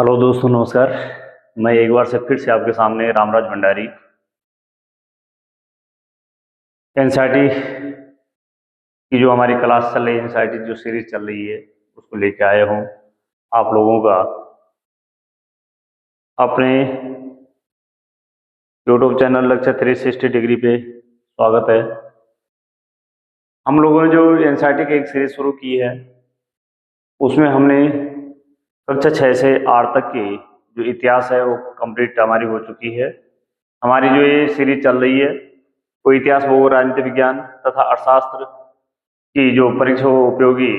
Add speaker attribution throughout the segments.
Speaker 1: Hello दोस्तों, नमस्कार। मैं एक बार से फिर से आपके सामने रामराज भंडारी एनसीईआरटी की जो हमारी क्लास चल रही है, एनसीईआरटी जो सीरीज चल रही है उसको लेके आया हूँ आप लोगों का अपने यूट्यूब चैनल लेक्चर 360 डिग्री पे स्वागत है। हम लोगों ने जो एनसीईआरटी की एक सीरीज शुरू की है उसमें हमने कक्षा 6 से 8 तक की जो इतिहास है वो कंप्लीट हमारी हो चुकी है। हमारी जो ये सीरीज चल रही है वो इतिहास, भूगोल, राजनीति विज्ञान तथा अर्थशास्त्र की जो परीक्षा उपयोगी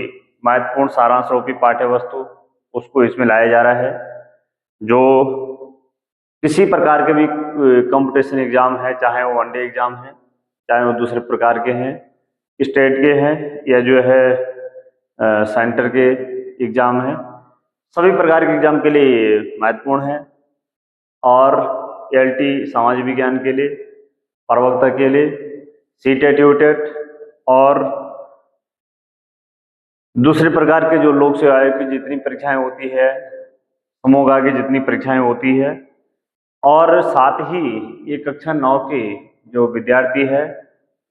Speaker 1: महत्वपूर्ण सारांश रूपी पाठ्य वस्तु उसको इसमें लाया जा रहा है। जो किसी प्रकार के भी कंपटीशन एग्जाम है, चाहे वो वनडे एग्जाम है, चाहे वो दूसरे प्रकार के हैं, स्टेट के हैं या जो है सेंटर के एग्जाम है, सभी प्रकार के एग्जाम के लिए महत्वपूर्ण है। और एलटी समाज विज्ञान के लिए, प्रवक्ता के लिए, सीटेट, यूटेट और दूसरे प्रकार के जो लोक सेवा आयोग की जितनी परीक्षाएं होती है, समूह की जितनी परीक्षाएं होती है, और साथ ही ये कक्षा 9 के जो विद्यार्थी है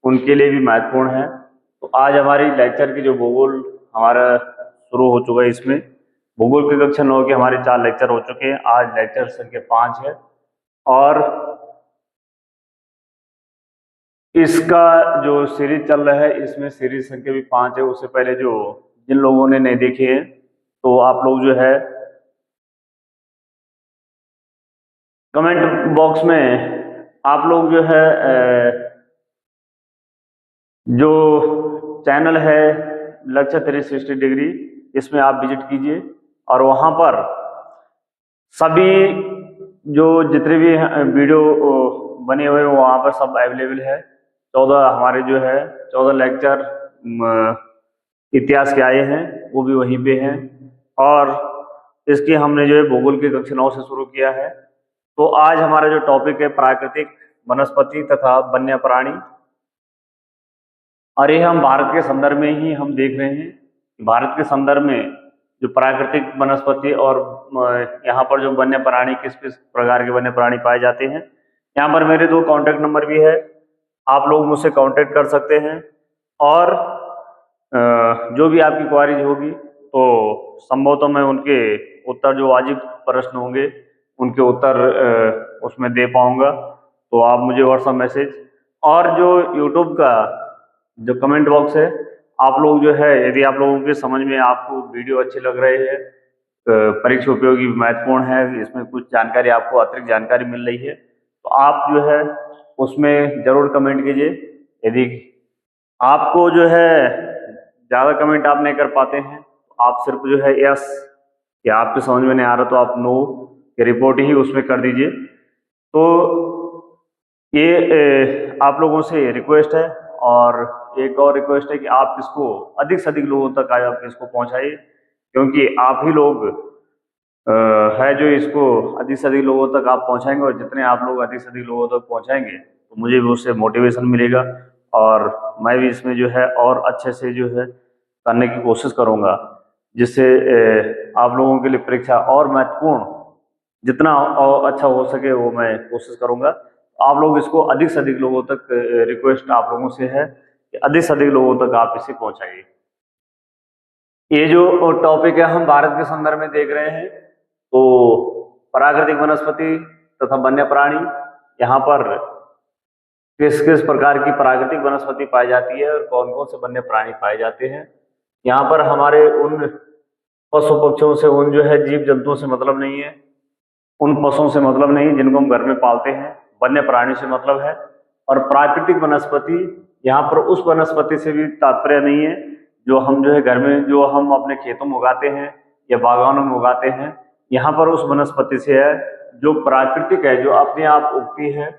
Speaker 1: उनके लिए भी महत्वपूर्ण है। तो आज हमारी लेक्चर की जो भूगोल हमारा शुरू हो चुका है, इसमें भूगोल की कक्षा 9 के हमारे 4 लेक्चर हो चुके हैं। आज लेक्चर संख्या 5 है और इसका जो सीरीज चल रहा है इसमें सीरीज संख्या भी 5 है। उससे पहले जो जिन लोगों ने नहीं देखे हैं तो आप लोग जो है कमेंट बॉक्स में आप लोग जो है जो चैनल है लेक्चर 360 डिग्री, इसमें आप विजिट कीजिए और वहां पर सभी जो जितने भी वीडियो बने हुए हैं वहां पर सब अवेलेबल है। 14 हमारे जो है 14 लेक्चर इतिहास के आए हैं वो भी वहीं पे हैं। और इसकी हमने जो है भूगोल की कक्षा 9 से शुरू किया है। तो आज हमारा जो टॉपिक है प्राकृतिक वनस्पति तथा वन्य प्राणी, और ये हम भारत के संदर्भ में ही हम देख रहे हैं। भारत के संदर्भ में जो प्राकृतिक वनस्पति और यहाँ पर जो वन्य प्राणी, किस किस प्रकार के वन्य प्राणी पाए जाते हैं। यहाँ पर मेरे 2 कॉन्टैक्ट नंबर भी है, आप लोग मुझसे कांटेक्ट कर सकते हैं। और जो भी आपकी क्वारीज होगी तो संभवतः मैं उनके उत्तर, जो वाजिब प्रश्न होंगे उनके उत्तर उसमें दे पाऊंगा। तो आप मुझे व्हाट्सएप मैसेज और जो यूट्यूब का जो कमेंट बॉक्स है, आप लोग जो है यदि आप लोगों के समझ में आपको वीडियो अच्छे लग रहे हैं, परीक्षा उपयोगी महत्वपूर्ण है, इसमें कुछ जानकारी आपको अतिरिक्त जानकारी मिल रही है, तो आप जो है उसमें जरूर कमेंट कीजिए। यदि आपको जो है ज़्यादा कमेंट आप नहीं कर पाते हैं तो आप सिर्फ जो है यस, या आपके समझ में नहीं आ रहा तो आप नो की रिपोर्ट ही उसमें कर दीजिए। तो ये आप लोगों से रिक्वेस्ट है। और एक और रिक्वेस्ट है कि आप इसको अधिक से अधिक लोगों तक आप इसको पहुंचाइए, क्योंकि आप ही लोग है जो इसको अधिक से अधिक लोगों तक आप पहुंचाएंगे, और जितने आप लोग अधिक से अधिक लोगों तक पहुंचाएंगे तो मुझे भी उससे मोटिवेशन मिलेगा और मैं भी इसमें जो है और अच्छे से जो है करने की कोशिश करूंगा, जिससे आप लोगों के लिए परीक्षा और महत्वपूर्ण जितना और अच्छा हो सके वो मैं कोशिश करूंगा। आप लोग इसको अधिक से अधिक लोगों तक, रिक्वेस्ट आप लोगों से है कि अधिक से अधिक लोगों तक आप इसे पहुंचाइए। ये जो टॉपिक है हम भारत के संदर्भ में देख रहे हैं, तो प्राकृतिक वनस्पति तथा वन्य प्राणी, यहाँ पर किस किस प्रकार की प्राकृतिक वनस्पति पाई जाती है और कौन कौन से वन्य प्राणी पाए जाते हैं। यहाँ पर हमारे उन पशु पक्षियों से, उन जो है जीव जंतुओं से मतलब नहीं है, उन पशुओं से मतलब नहीं जिनको हम घर में पालते हैं, वन्य प्राणी से मतलब है। और प्राकृतिक वनस्पति, यहाँ पर उस वनस्पति से भी तात्पर्य नहीं है जो हम जो है घर में, जो हम अपने खेतों में उगाते हैं या बागानों में उगाते हैं। यहाँ पर उस वनस्पति से है जो प्राकृतिक है, जो अपने आप उगती है,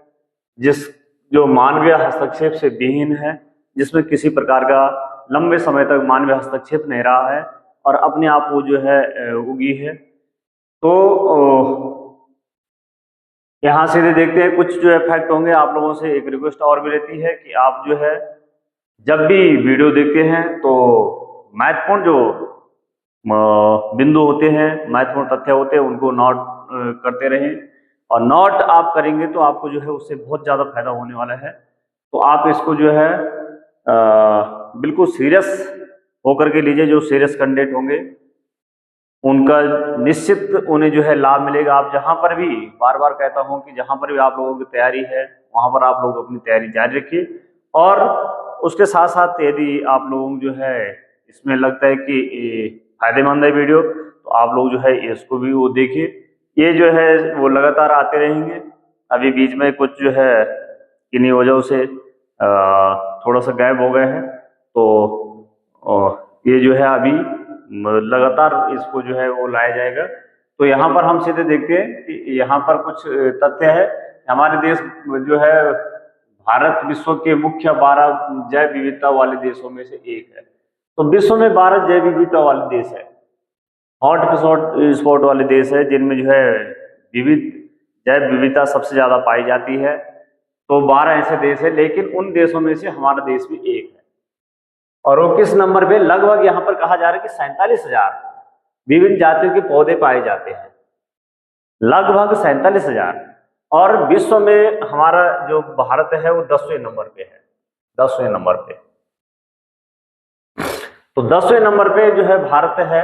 Speaker 1: जिस जो मानवीय हस्तक्षेप से विहीन है, जिसमें किसी प्रकार का लंबे समय तक मानवीय हस्तक्षेप नहीं रहा है और अपने आप वो जो है उगी है। तो यहाँ से देखते हैं कुछ जो है फैक्ट होंगे। आप लोगों से एक रिक्वेस्ट और भी रहती है कि आप जो है जब भी वीडियो देखते हैं तो महत्वपूर्ण जो बिंदु होते हैं, महत्वपूर्ण तथ्य होते हैं, उनको नोट करते रहें। और नोट आप करेंगे तो आपको जो है उससे बहुत ज़्यादा फायदा होने वाला है। तो आप इसको जो है बिल्कुल सीरियस होकर के लीजिए। जो सीरियस कैंडिडेट होंगे उनका निश्चित उन्हें जो है लाभ मिलेगा। आप जहां पर भी, बार बार कहता हूं कि जहां पर भी आप लोगों की तैयारी है वहां पर आप लोग अपनी तैयारी जारी रखिए। और उसके साथ साथ यदि आप लोगों को जो है इसमें लगता है कि फायदेमंद है वीडियो, तो आप लोग जो है इसको भी वो देखिए। ये जो है वो लगातार आते रहेंगे। अभी बीच में कुछ जो है किन्हीं वजहों से थोड़ा सा गायब हो गए हैं, तो ये जो है अभी लगातार इसको जो है वो लाया जाएगा। तो यहाँ पर हम सीधे देखते हैं कि यहाँ पर कुछ तथ्य है। हमारे देश जो है भारत विश्व के मुख्य 12 जैव विविधता वाले देशों में से एक है। तो विश्व में 12 जैव विविधता वाले देश है, हॉट स्पॉट वाले देश है, जिनमें जो है विविध जैव विविधता सबसे ज्यादा पाई जाती है। तो 12 ऐसे देश है, लेकिन उन देशों में से हमारा देश भी एक है। और वो किस नंबर पे? लगभग यहाँ पर कहा जा रहा है कि 47,000 विभिन्न जातियों के पौधे पाए जाते हैं, लगभग 47,000। और विश्व में हमारा जो भारत है वो 10वें नंबर पे है, 10वें नंबर पे। तो 10वें नंबर पे जो है भारत है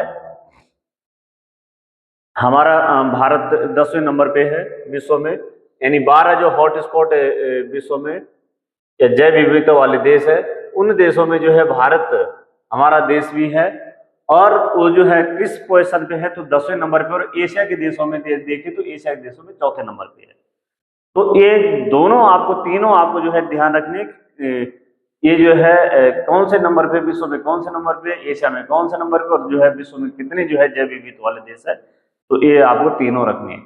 Speaker 1: हमारा। भारत 10वें नंबर पे है विश्व में। यानी 12 जो हॉट स्पॉट है विश्व में या जैव विविधता वाले देश है, उन देशों में जो है भारत हमारा देश भी है। और वो जो है किस पोजीशन पे है? तो 10वें नंबर पे। और एशिया के देशों में देखें तो एशिया के देशों में चौथे नंबर पे है। तो ये दोनों आपको, तीनों आपको जो है ध्यान रखने, ये जो है कौन से नंबर पे विश्व में, कौन से नंबर पे एशिया में, कौन से नंबर पे, और जो है विश्व में कितने जो है जैव विविधता वाले देश है, तो ये आपको तीनों रखने हैं।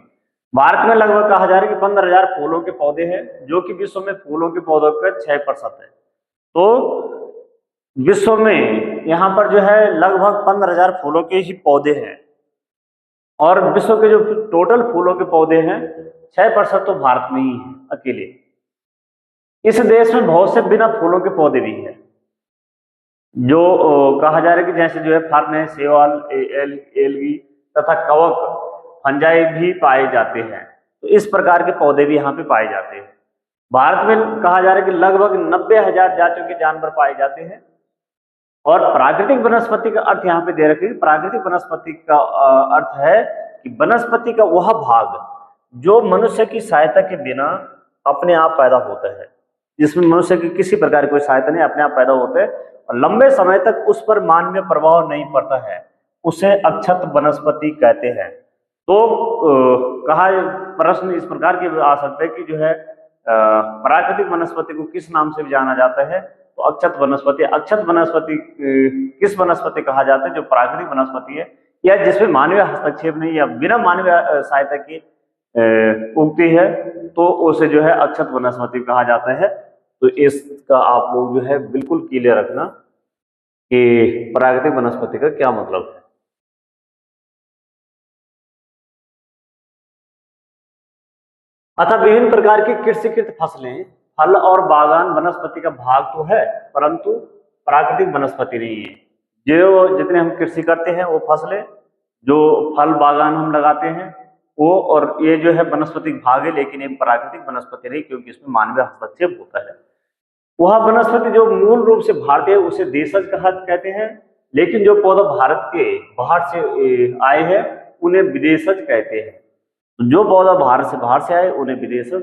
Speaker 1: भारत में लगभग कहा जा रहा है कि 15,000 फूलों के पौधे हैं, जो कि विश्व में फूलों के पौधों का 6% है। तो विश्व में यहाँ पर जो है लगभग 15,000 फूलों के ही पौधे हैं। और विश्व के जो टोटल फूलों के पौधे हैं 6% तो भारत में ही है अकेले। इस देश में बहुत से बिना फूलों के पौधे भी हैं, जो कहा जा रहा है कि जैसे जो है फर्न है, शैवाल, एलगी तथा कवक, फंजाई भी पाए जाते हैं। तो इस प्रकार के पौधे भी यहाँ पे पाए जाते हैं। भारत में कहा जा रहा है कि लगभग 90,000 जातियों के जानवर पाए जाते हैं। और प्राकृतिक वनस्पति का अर्थ यहाँ पे दे रखे। प्राकृतिक वनस्पति का अर्थ है कि वनस्पति का वह भाग जो मनुष्य की सहायता के बिना अपने आप पैदा होता है, जिसमें मनुष्य की किसी प्रकार की कोई सहायता नहीं, अपने आप पैदा होता है और लंबे समय तक उस पर मानवीय प्रभाव नहीं पड़ता है, उसे अक्षत वनस्पति कहते हैं। तो कहा प्रश्न इस प्रकार के आ सकते हैं कि जो है प्राकृतिक वनस्पति को किस नाम से जाना जाता है? तो अक्षत वनस्पति। अक्षत वनस्पति किस वनस्पति कहा जाता है? जो प्राकृतिक वनस्पति है या जिसमें मानवीय हस्तक्षेप नहीं या बिना मानवीय सहायता के उगती है, तो उसे जो है अक्षत वनस्पति कहा जाता है। तो इसका आप लोग जो है बिल्कुल क्लियर रखना कि प्राकृतिक वनस्पति का क्या मतलब है। अतः विभिन्न प्रकार की कृषिकृत फसलें, फल और बागान वनस्पति का भाग तो है, परंतु प्राकृतिक वनस्पति नहीं है। जो जितने हम कृषि करते हैं वो फसलें, जो फल बागान हम लगाते हैं वो, और ये जो है वनस्पतिक भाग है, लेकिन ये प्राकृतिक वनस्पति नहीं, क्योंकि इसमें मानवीय हस्तक्षेप होता है। वह वनस्पति जो मूल रूप से भारतीय है उसे देशज कहते हैं, लेकिन जो पौधा भारत के बाहर से आए हैं उन्हें विदेशज कहते हैं। जो पौधा बाहर से आए उन्हें विदेशज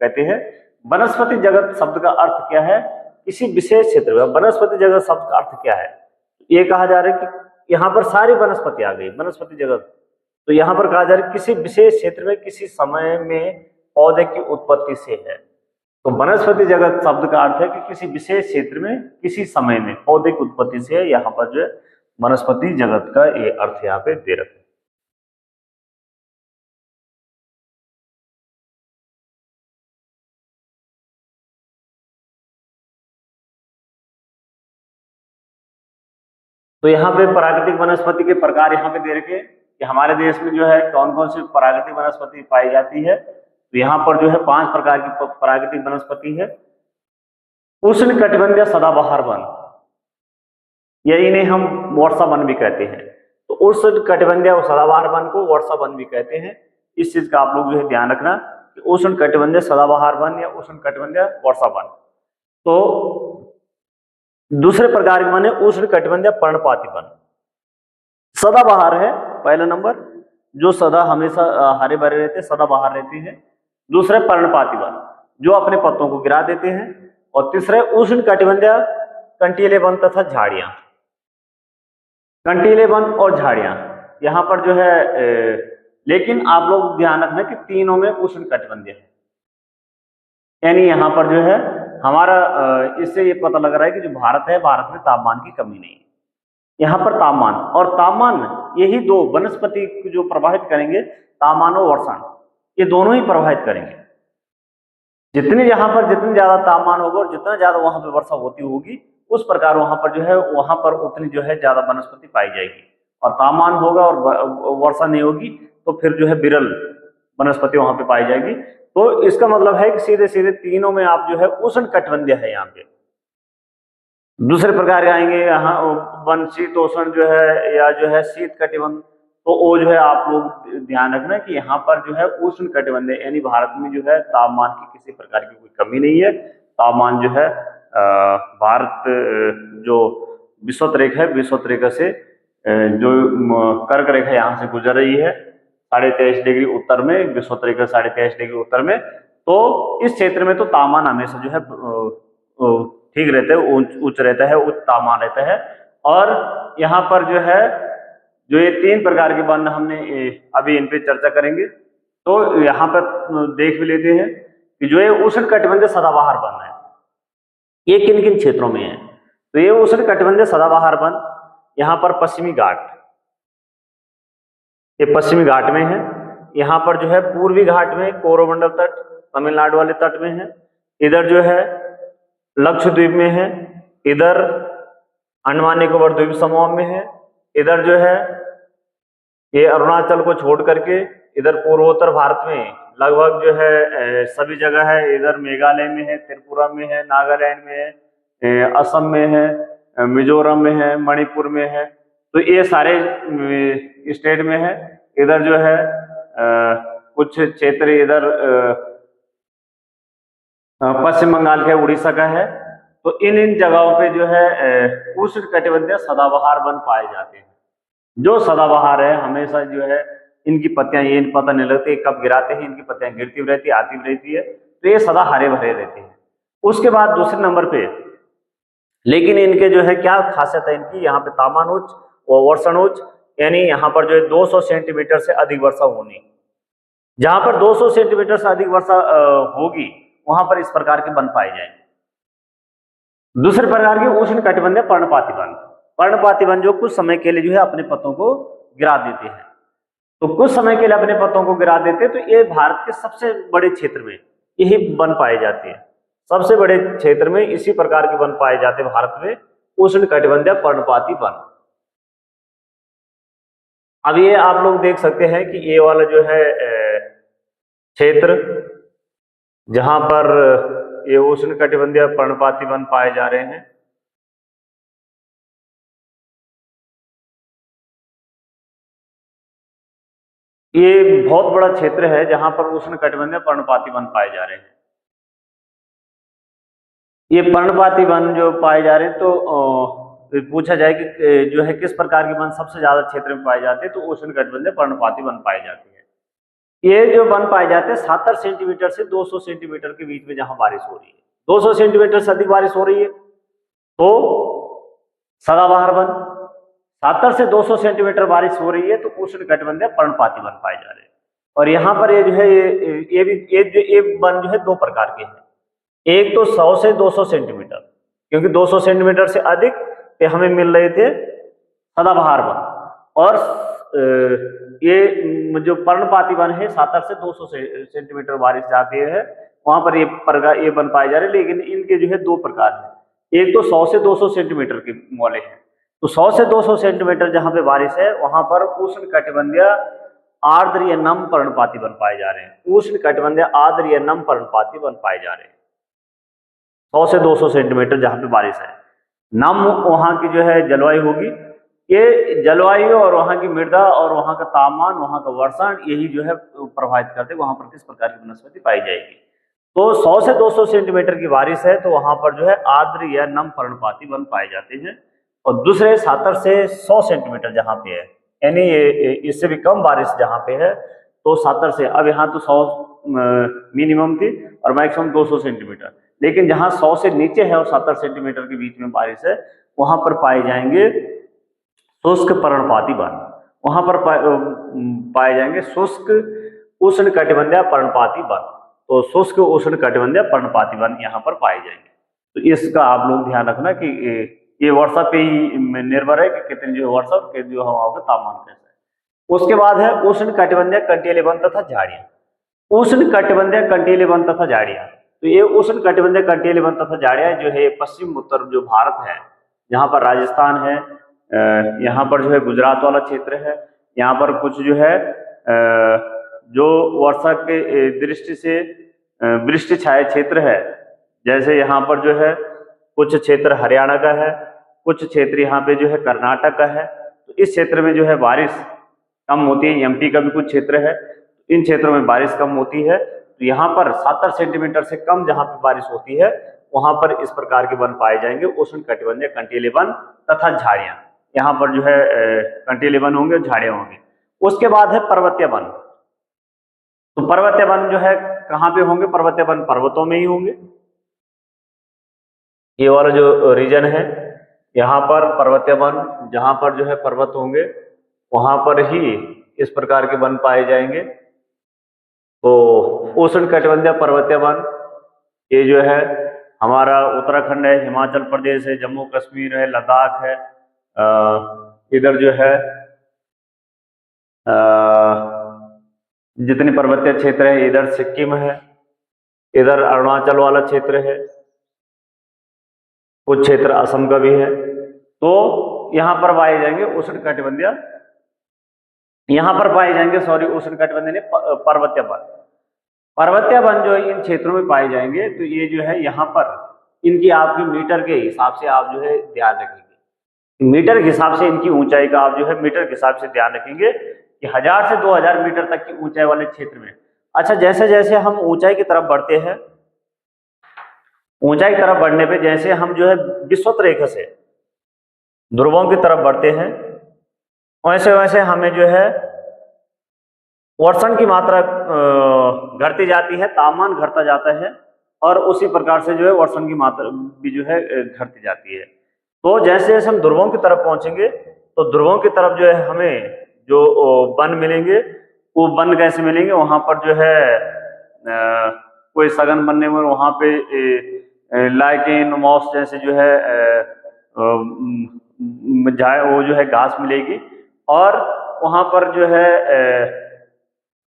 Speaker 1: कहते हैं। वनस्पति जगत शब्द का अर्थ क्या है? किसी विशेष क्षेत्र में। वनस्पति जगत शब्द का अर्थ क्या है? ये कहा जा रहा है कि यहाँ पर सारी वनस्पति आ गई, वनस्पति जगत। तो यहाँ पर कहा जा रहा है किसी विशेष क्षेत्र में किसी समय में पौधे की उत्पत्ति से है। तो वनस्पति जगत शब्द का अर्थ है कि किसी विशेष क्षेत्र में किसी समय में पौधे की उत्पत्ति से है। यहाँ पर जो है वनस्पति जगत का ये अर्थ यहाँ पे दे रखा है। तो यहाँ पे प्राकृतिक वनस्पति के प्रकार यहाँ पे दे रखे कि हमारे देश में जो है कौन कौन सी प्राकृतिक वनस्पति पाई जाती है। तो यहाँ पर जो है 5 प्रकार की प्राकृतिक वनस्पति है। उष्ण कटिबंधीय सदाबहार वन, या इन्हें हम वर्षा वन भी कहते हैं। तो उष्ण कटिबंधीय और सदाबहार वन को वर्षा वन भी कहते हैं। इस चीज का आप लोग जो है ध्यान रखना कि उष्ण कटिबंधीय सदाबहार वन या उष्ण कटिबंधीय वर्षा वन। तो दूसरे प्रकार के वन है उष्ण कटिबंधीय पर्णपाती वन। सदाबहार है पहला नंबर, जो सदा हमेशा हरे भरे रहते, सदाबहार रहते हैं। दूसरे पर्णपाती वन, जो अपने पत्तों को गिरा देते हैं। और तीसरे उष्ण कटिबंधीय कंटीले वन तथा झाड़ियां। कंटीले वन और झाड़ियां यहां पर जो है लेकिन आप लोग ध्यान रखना कि तीनों में उष्ण कटिबंधीय है, यानी यहां पर जो है हमारा इससे ये पता लग रहा है कि जो भारत है, भारत में तापमान की कमी नहीं है। यहाँ पर तापमान और तापमान, यही दो वनस्पति को जो प्रभावित करेंगे, तापमान और वर्षण, ये दोनों ही प्रभावित करेंगे। जितने यहाँ पर जितनी ज्यादा तापमान होगा और जितना ज्यादा वहां पर वर्षा होती होगी, उस प्रकार वहां पर जो है वहां पर उतनी जो है ज्यादा वनस्पति पाई जाएगी। और तापमान होगा और वर्षा नहीं होगी तो फिर जो है विरल वनस्पति वहां पे पाई जाएगी। तो इसका मतलब है कि सीधे सीधे तीनों में आप जो है उष्ण कटिबंधीय है यहाँ पे। दूसरे प्रकार के आएंगे यहाँ वन शीतोष्ण जो है या जो है शीत कटिबंध, तो वो जो है आप लोग ध्यान रखना कि यहाँ पर जो है उष्ण कटिबंधीय, यानी भारत में जो है तापमान की किसी प्रकार की कोई कमी नहीं है। तापमान जो है भारत जो विषुवत रेखा है, विषुवत रेखा से जो कर्क रेखा यहाँ से गुजर रही है 23.5 डिग्री उत्तर में, विषुवत रेखा 23.5 डिग्री उत्तर में, तो इस क्षेत्र में तो तापमान हमेशा जो है ठीक रहता है, उच्च रहता है, उच्च तापमान रहता है। और यहाँ पर जो है जो ये तीन प्रकार के वन हमने अभी इन पे चर्चा करेंगे, तो यहाँ पर देख भी लेते हैं कि जो ये उष्ण कटिबंधीय सदाबहार वन है, ये किन किन क्षेत्रों में है। तो ये उष्ण कटिबंधीय सदाबहार वन यहाँ पर पश्चिमी घाट, ये पश्चिमी घाट में है। यहाँ पर जो है पूर्वी घाट में कोरोमंडल तट, तमिलनाडु वाले तट में है। इधर जो है लक्षद्वीप में है, इधर अंडमान निकोबार द्वीप समूह में है, इधर जो है ये अरुणाचल को छोड़ करके इधर पूर्वोत्तर भारत में लगभग जो है सभी जगह है। इधर मेघालय में है, त्रिपुरा में है, नागालैंड में है, असम में है, मिजोरम में है, मणिपुर में है, तो ये सारे स्टेट में है। इधर जो है कुछ क्षेत्र इधर पश्चिम बंगाल के, उड़ीसा का है। तो इन जगहों पे जो है उष्ण कटिबंधीय सदाबहार वन पाए जाते हैं। जो सदाबहार है हमेशा जो है इनकी पत्तियां, ये पता नहीं लगती कब गिराते हैं, इनकी पत्तियां गिरती रहती है, आती रहती है, तो ये सदा हरे भरे रहते हैं। उसके बाद दूसरे नंबर पे, लेकिन इनके जो है क्या खासियत है इनकी, यहाँ पे तापमान उच्च और वर्षण उच्च, यानी यहाँ पर जो है 200 सेंटीमीटर से अधिक वर्षा होनी। जहां पर 200 सेंटीमीटर से अधिक वर्षा होगी वहां पर इस प्रकार के वन पाए जाएंगे। दूसरे प्रकार के उष्ण कटिबंधीय पर्णपाती वन, पर्णपाती वन जो कुछ समय के लिए जो है अपने पत्तों को गिरा देते हैं। तो कुछ समय के लिए अपने पत्तों को गिरा देते हैं, तो ये भारत के सबसे बड़े क्षेत्र में यही वन पाए जाते हैं। सबसे बड़े क्षेत्र में इसी प्रकार के वन पाए जाते हैं भारत में, उष्ण कटिबंधीय पर्णपाती वन। अब ये आप लोग देख सकते हैं कि ये वाला जो है क्षेत्र जहां पर ये उष्ण कटिबंधीय पर्णपाती वन पाए जा रहे हैं, ये बहुत बड़ा क्षेत्र है जहां पर उष्ण कटिबंधीय पर्णपाती वन पाए जा रहे हैं। ये पर्णपाती वन जो पाए जा रहे हैं, तो पूछा जाए कि जो है किस प्रकार के वन सबसे ज्यादा क्षेत्र में पाए जाते हैं, तो उष्ण कटिबंधीय पर्णपाती वन पाए जाते हैं। ये जो वन पाए जाते हैं 70 सेंटीमीटर से 200 सेंटीमीटर के बीच में जहां बारिश हो रही है, 200 सेंटीमीटर से अधिक बारिश हो रही है तो सदाबहार वन, 70 से 200 सेंटीमीटर बारिश हो रही है तो उष्ण कटिबंधीय पर्णपाती वन पाए जा रहे हैं। और यहाँ पर ये जो है ये वन जो है दो प्रकार के हैं। एक तो 100 से 200 सेंटीमीटर, क्योंकि 200 सेंटीमीटर से अधिक हमें मिल रहे थे सदाबहार वन, और ये जो पर्णपाती वन है 70 से 200 सेंटीमीटर बारिश जाती है वहां पर ये वन पाए जा रहे हैं। लेकिन इनके जो है दो प्रकार है, एक तो 100 से 200 सेंटीमीटर के वाले हैं। तो 100 से 200 सेंटीमीटर जहां पे बारिश है वहां पर उष्ण कटिबंधीय आर्द्रीय नम पर्णपाती वन पाए जा रहे हैं। उष्ण कटिबंधीय आर्द्रीय नम पर्णपाती वन पाए जा रहे हैं 100 से 200 सेंटीमीटर जहां पे बारिश है। नम वहां की जो है जलवायु होगी, ये जलवायु और वहाँ की मृदा और वहाँ का तापमान, वहाँ का वर्षण, यही जो है प्रभावित करते वहाँ पर किस प्रकार की वनस्पति पाई जाएगी। तो 100 से 200 सेंटीमीटर की बारिश है तो वहाँ पर जो है आर्द्र या नम पर्णपाती वन पाए जाते हैं। और दूसरे 70 से 100 सेंटीमीटर जहाँ पे है, यानी इससे भी कम बारिश जहाँ पे है तो 70 से, अब यहाँ तो 100 मिनिमम थी और मैक्सिमम 200 सेंटीमीटर, लेकिन जहाँ 100 से नीचे है और 70 सेंटीमीटर के बीच में बारिश है वहाँ पर पाए जाएंगे शुष्क पर्णपाती वन। वहाँ पर पाए जाएंगे शुष्क उष्ण कटिबंधीय पर्णपाती वन। तो शुष्क उष्ण कटिबंधीय पर्णपाती वन यहाँ पर पाए जाएंगे। तो इसका आप लोग ध्यान रखना कि ये वर्षा पे ही निर्भर है कि कितनी जो वर्षा और जो हवाओं का तापमान कैसा है। उसके बाद है उष्ण कटिबंधीय कंटीले वन तथा झाड़ियाँ। उष्ण कटिबंधीय कंटीले वन तथा झाड़ियाँ, तो ये उष्ण कटिबंधीय कंटीले वन तथा झाड़ियाँ जो है पश्चिम उत्तर जो भारत है, यहाँ पर राजस्थान है, यहाँ पर जो है गुजरात वाला क्षेत्र है, यहाँ पर कुछ जो है जो वर्षा के दृष्टि से वृष्टि छाया क्षेत्र है, जैसे यहाँ पर जो है कुछ क्षेत्र हरियाणा का है, कुछ क्षेत्र यहाँ पे जो है कर्नाटक का है। तो इस क्षेत्र में जो है बारिश कम होती है, एमपी का भी कुछ क्षेत्र है, इन क्षेत्रों में बारिश कम होती है। तो यहाँ पर 70 सेंटीमीटर से कम जहाँ पे बारिश होती है वहां पर इस प्रकार के वन पाए जाएंगे उष्ण कटिबंधीय कंटीले वन तथा झाड़ियाँ। यहाँ पर जो है कंटीले वन होंगे, झाड़ियाँ होंगी। उसके बाद है पर्वतीय वन। तो पर्वतीय वन जो है कहाँ पे होंगे? पर्वतीय वन पर्वतों में ही होंगे। ये वाला जो रीजन है यहाँ पर पर्वतीय वन, जहाँ पर जो है पर्वत होंगे वहां पर ही इस प्रकार के वन पाए जाएंगे। तो उष्ण कटिबंधीय पर्वतीय वन ये जो है हमारा उत्तराखंड है, हिमाचल प्रदेश है, जम्मू कश्मीर है, लद्दाख है, इधर जो है जितने पर्वतीय क्षेत्र है, इधर सिक्किम है, इधर अरुणाचल वाला क्षेत्र है, कुछ क्षेत्र असम का भी है। तो यहाँ पर पाए जाएंगे उष्ण कटिबंधीय, यहाँ पर पाए जाएंगे उष्ण कटिबंधीय पर्वतीय वन। पर्वतीय वन जो इन क्षेत्रों में पाए जाएंगे तो ये जो है यहाँ पर इनकी आपकी मीटर के हिसाब से आप जो है ध्यान रखेंगे। मीटर के हिसाब से इनकी ऊंचाई का आप जो है मीटर के हिसाब से ध्यान रखेंगे कि 1000 से 2000 मीटर तक की ऊंचाई वाले क्षेत्र में। अच्छा, जैसे जैसे हम ऊंचाई की तरफ बढ़ते हैं, ऊंचाई की तरफ बढ़ने पे जैसे हम जो है विषुवत रेखा से ध्रुवों की तरफ बढ़ते हैं वैसे वैसे हमें जो है वर्षण की मात्रा घटती जाती है, तापमान घटता जाता है और उसी प्रकार से जो है वर्षण की मात्रा भी जो है घटती जाती है। तो जैसे जैसे हम ध्रुवों की तरफ पहुंचेंगे तो ध्रुवों की तरफ जो है हमें जो वन मिलेंगे वो वन कैसे मिलेंगे? वहां पर जो है कोई सघन बनने में वहां पे लाइकेन मॉस जैसे जो है वो जो है घास मिलेगी और वहां पर जो है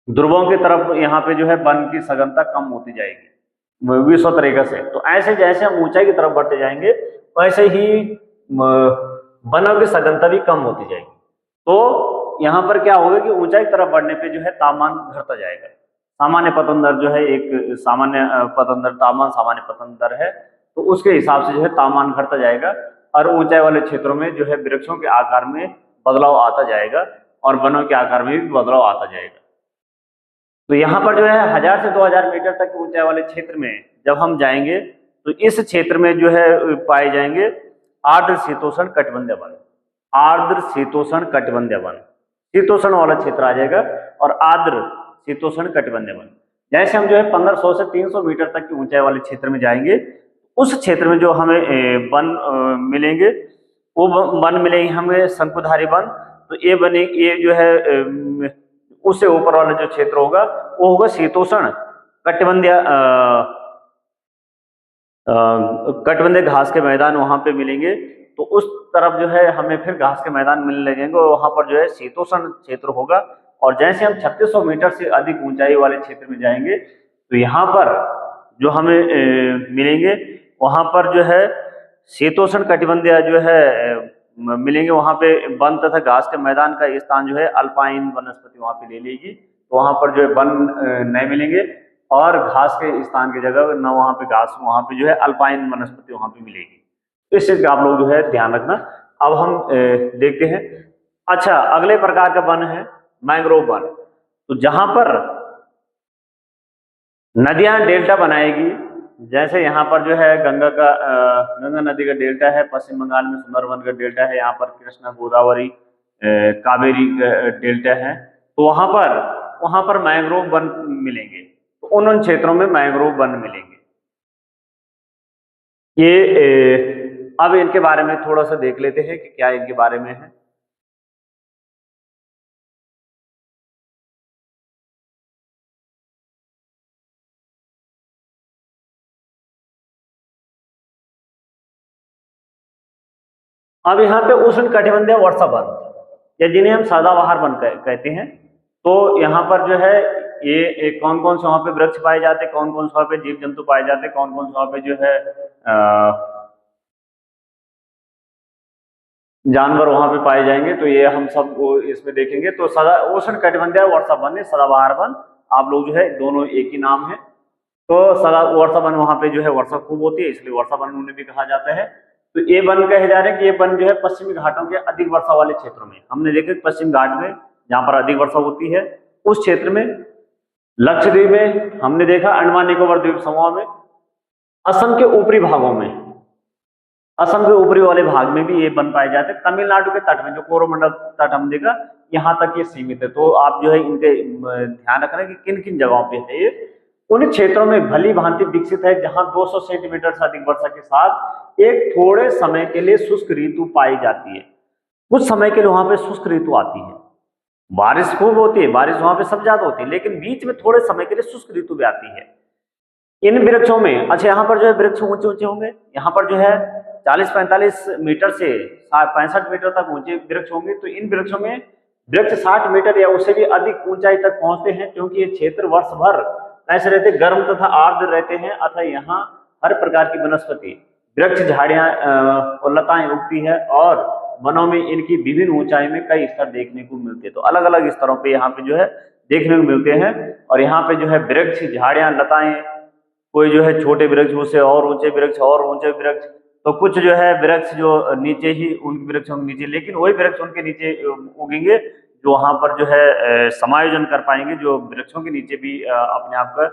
Speaker 1: ध्रुवों की तरफ यहाँ पे जो है वन की सघनता कम होती जाएगी विषुवत रेखा से। तो ऐसे जैसे हम ऊंचाई की तरफ बढ़ते जाएंगे वैसे ही वनों की सघनता भी कम होती जाएगी। तो यहाँ पर क्या होगा कि ऊंचाई की तरफ बढ़ने पे जो है तापमान घटता जाएगा। सामान्य पतन दर जो है एक सामान्य पतन दर, तापमान सामान्य पतन दर है, तो उसके हिसाब से जो है तापमान घटता जाएगा और ऊंचाई वाले क्षेत्रों में जो है वृक्षों के आकार में बदलाव आता जाएगा और वनों के आकार में भी बदलाव आता जाएगा। तो यहाँ पर जो है 1000 से 2000 मीटर तक ऊंचाई वाले क्षेत्र में जब हम जाएंगे तो इस क्षेत्र में जो है पाए जाएंगे आर्द्र शीतोष्ण कटिबंधीय वन। आर्द्र शीतोष्ण कटिबंधीय वन, शीतोष्ण वाला क्षेत्र आ जाएगा और आर्द्र शीतोष्ण कटिबंधीय वन। जैसे हम जो है 1500 से 300 मीटर तक की ऊंचाई वाले क्षेत्र में जाएंगे उस क्षेत्र में जो हमें वन मिलेंगे वो वन मिलेंगे हमें शंकुधारी वन। तो ये जो है उससे ऊपर वाला जो क्षेत्र होगा वो होगा शीतोष्ण कटिबंधीय कटिबंधीय घास के मैदान वहां पे मिलेंगे। तो उस तरफ जो है हमें फिर घास के मैदान मिलने लगेंगे और वहां पर जो है शीतोष्ण क्षेत्र होगा। और जैसे हम 3600 मीटर से अधिक ऊंचाई वाले क्षेत्र में जाएंगे तो यहाँ पर जो हमें मिलेंगे वहां पर जो है शीतोष्ण कटिबंधीय जो है मिलेंगे। वहां पे वन तथा घास के मैदान का स्थान जो है अल्पाइन वनस्पति वहां पे ले लेगी। तो वहां पर जो है वन नहीं मिलेंगे और घास के स्थान की जगह न वहां पे घास, वहां पे जो है अल्पाइन वनस्पति वहां पे मिलेगी। तो इस चीज का आप लोग जो है ध्यान रखना। अब हम देखते हैं। अच्छा, अगले प्रकार का वन है मैंग्रोव वन। तो जहां पर नदियां डेल्टा बनाएगी, जैसे यहाँ पर जो है गंगा नदी का डेल्टा है, पश्चिम बंगाल में सुंदरवन का डेल्टा है, यहाँ पर कृष्णा गोदावरी कावेरी का डेल्टा है। तो वहां पर मैंग्रोव वन मिलेंगे। तो उन क्षेत्रों में मैंग्रोव वन मिलेंगे। अब इनके बारे में थोड़ा सा देख लेते हैं कि क्या इनके बारे में है। अब यहाँ पे उष्ण कटिबंधीय वर्षा वन, या जिन्हें हम सदाबहार वन कहते हैं। तो यहाँ पर जो है ये कौन कौन से वहाँ पे वृक्ष पाए जाते हैं, कौन कौन से वहाँ पे जीव जंतु पाए जाते हैं, कौन कौन से वहाँ पे जो है जानवर वहां पे पाए जाएंगे, तो ये हम सब इसमें देखेंगे। तो उष्ण कटिबंधीय वर्षा वन, सदाबहार वन, आप लोग जो है दोनों एक ही नाम है। तो सदा वर्षा वन वहां पे जो है वर्षा खूब होती है, इसलिए वर्षा वन उन्हें भी कहा जाता है। तो ये वन कहे जा रहे हैं कि ये वन जो है पश्चिमी घाटों के अधिक वर्षा वाले क्षेत्रों में, हमने देखा पश्चिम घाट में जहां पर अधिक वर्षा होती है उस क्षेत्र में, लक्षद्वीप में हमने देखा, अंडमान निकोबार द्वीप समूह में, असम के ऊपरी भागों में, असम के ऊपरी वाले भाग में भी ये वन पाए जाते हैं। तमिलनाडु के तट में जो कोरोमंडल तट हम देखा, यहाँ तक ये सीमित है। तो आप जो है इनके ध्यान रखना कि किन किन जगहों पे है ये। उन क्षेत्रों में भली भांति विकसित है जहां 200 सेंटीमीटर से अधिक वर्षा के साथ एक थोड़े समय के लिए शुष्क ऋतु पाई जाती है। कुछ समय के लिए वहां पे शुष्क ऋतु आती है, बारिश खूब होती है, बारिश वहां पे सब ज्यादा होती है, लेकिन बीच में थोड़े समय के लिए शुष्क ऋतु भी आती है। इन वृक्षों में, अच्छा यहाँ पर जो है वृक्ष ऊंचे ऊंचे होंगे, यहाँ पर जो है 40-45 मीटर से 65 मीटर तक ऊंचे वृक्ष होंगे। तो इन वृक्षों में वृक्ष 60 मीटर या उससे भी अधिक ऊंचाई तक पहुंचते हैं, क्योंकि ये क्षेत्र वर्ष भर ऐसे रहते, गर्म तथा आर्द्र रहते हैं। अतः यहाँ हर प्रकार की वनस्पति, वृक्ष, झाड़ियां और लताएं उगती है, और वनों में इनकी विभिन्न ऊंचाई में कई स्तर देखने को मिलते हैं। तो अलग अलग स्तरों पे यहाँ पे जो है देखने को मिलते हैं। और यहाँ पे जो है वृक्ष, झाड़ियां, लताएं, कोई जो है छोटे वृक्ष, उससे और ऊंचे वृक्ष, और ऊंचे वृक्ष, तो कुछ जो है वृक्ष जो नीचे ही, उन वृक्षों के नीचे, लेकिन वही वृक्ष उनके नीचे उगेंगे जो वहां पर जो है समायोजन कर पाएंगे, जो वृक्षों के नीचे भी अपने आप का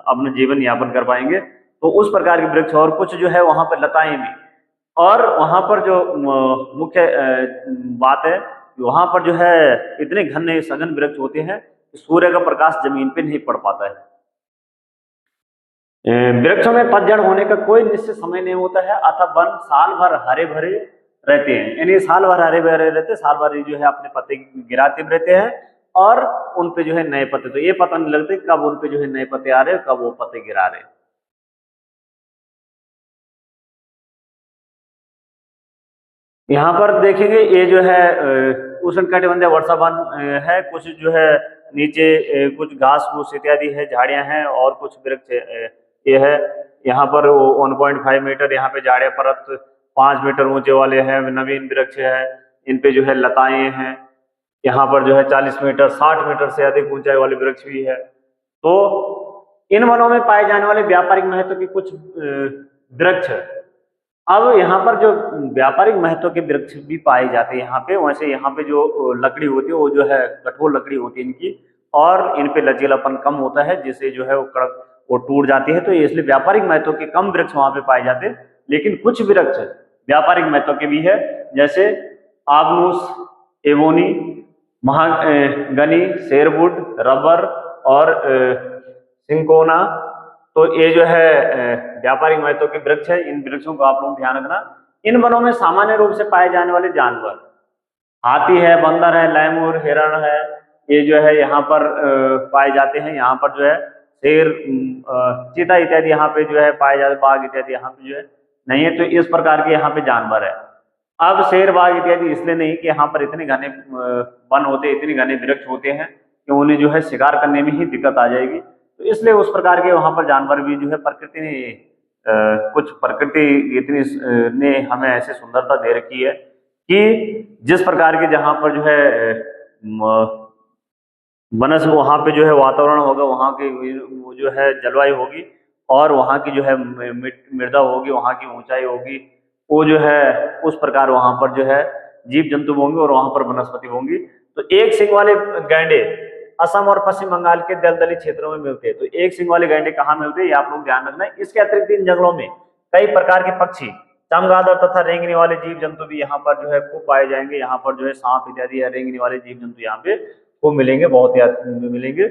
Speaker 1: अपना जीवन यापन कर पाएंगे। तो उस प्रकार के वृक्ष, और कुछ जो है वहां पर लताएं भी। और वहां पर जो मुख्य बात है, वहां पर जो है इतने घने सघन वृक्ष होते हैं कि सूर्य का प्रकाश जमीन पे नहीं पड़ पाता है। वृक्षों में पतझड़ होने का कोई निश्चित समय नहीं होता है, अतः वन साल भर हरे भरे रहते हैं। यानी साल भर हरे भरे रहते हैं, साल भर जो है अपने पत्ते गिराते रहते हैं, और उन पे जो है नए पत्ते, तो ये पता नहीं लगते कब उन पे जो है नए पत्ते आ रहे हैं, कब वो पत्ते गिरा रहे हैं। यहाँ पर देखेंगे ये जो है उष्ण कटिबंधीय वर्षा वन है। कुछ जो है नीचे कुछ घास फूस इत्यादि है, झाड़ियां हैं, और कुछ वृक्ष ये है। यहाँ पर 1.5 मीटर यहाँ पे झाड़ियां परत, 5 मीटर ऊंचे वाले हैं नवीन वृक्ष है, इन पे जो है लताएं हैं। यहाँ पर जो है 40 मीटर, 60 मीटर से अधिक ऊंचाई वाले वृक्ष भी है। तो इन वनों में पाए जाने वाले व्यापारिक महत्व के कुछ वृक्ष। अब यहाँ पर जो व्यापारिक महत्व के वृक्ष भी पाए जाते हैं यहाँ पे, वैसे यहाँ पे जो लकड़ी होती है वो जो है कठोर लकड़ी होती है इनकी, और इन पे लचीलापन कम होता है, जिससे जो है वो कड़क, वो टूट जाती है। तो इसलिए व्यापारिक महत्व के कम वृक्ष वहां पे पाए जाते हैं, लेकिन कुछ वृक्ष व्यापारिक महत्व के भी है, जैसे आबनूस, एवोनी, महागनी, शेरवुड, रबर और सिंकोना। तो ये जो है व्यापारिक महत्व के वृक्ष है। इन वृक्षों को आप लोग ध्यान रखना। इन वनों में सामान्य रूप से पाए जाने वाले जानवर, हाथी है, बंदर है, लैमूर, हिरण है, ये जो है यहाँ पर पाए जाते हैं। यहाँ पर जो है शेर, चीता इत्यादि यहाँ पे जो है पाए जाते, बाघ इत्यादि यहाँ पे जो है नहीं है। तो इस प्रकार के यहाँ पे जानवर है। अब शेर, बाघ इत्यादि इसलिए नहीं कि यहाँ पर इतने घने वन होते, इतने घने वृक्ष होते हैं कि उन्हें जो है शिकार करने में ही दिक्कत आ जाएगी। तो इसलिए उस प्रकार के वहां पर जानवर भी जो है प्रकृति ने कुछ प्रकृति इतनी ने हमें ऐसी सुंदरता दे रखी है कि जिस प्रकार के जहां पर जो है वनस्पति, वहां पे जो है वातावरण होगा, वहां की वो जो है जलवायु होगी, और वहां की जो है मृदा होगी, वहां की ऊंचाई होगी, वो जो है उस प्रकार वहां पर जो है जीव जंतु होंगे और वहां पर वनस्पति होंगी। तो एक सिंग वाले गैंडे असम और पश्चिम बंगाल के दलदली क्षेत्रों में मिलते हैं। तो एक सिंग वाले गैंडे कहाँ मिलते हैं, ये आप लोग ध्यान रखना है। इसके अतिरिक्त इन जंगलों में कई प्रकार के पक्षी, चमगादड़ तथा रेंगने वाले जीव जंतु भी यहाँ पर जो है खूब पाए जाएंगे। यहाँ पर जो है सांप इत्यादि या रेंगने वाले जीव जंतु यहाँ पे खूब मिलेंगे, बहुत ही मिलेंगे।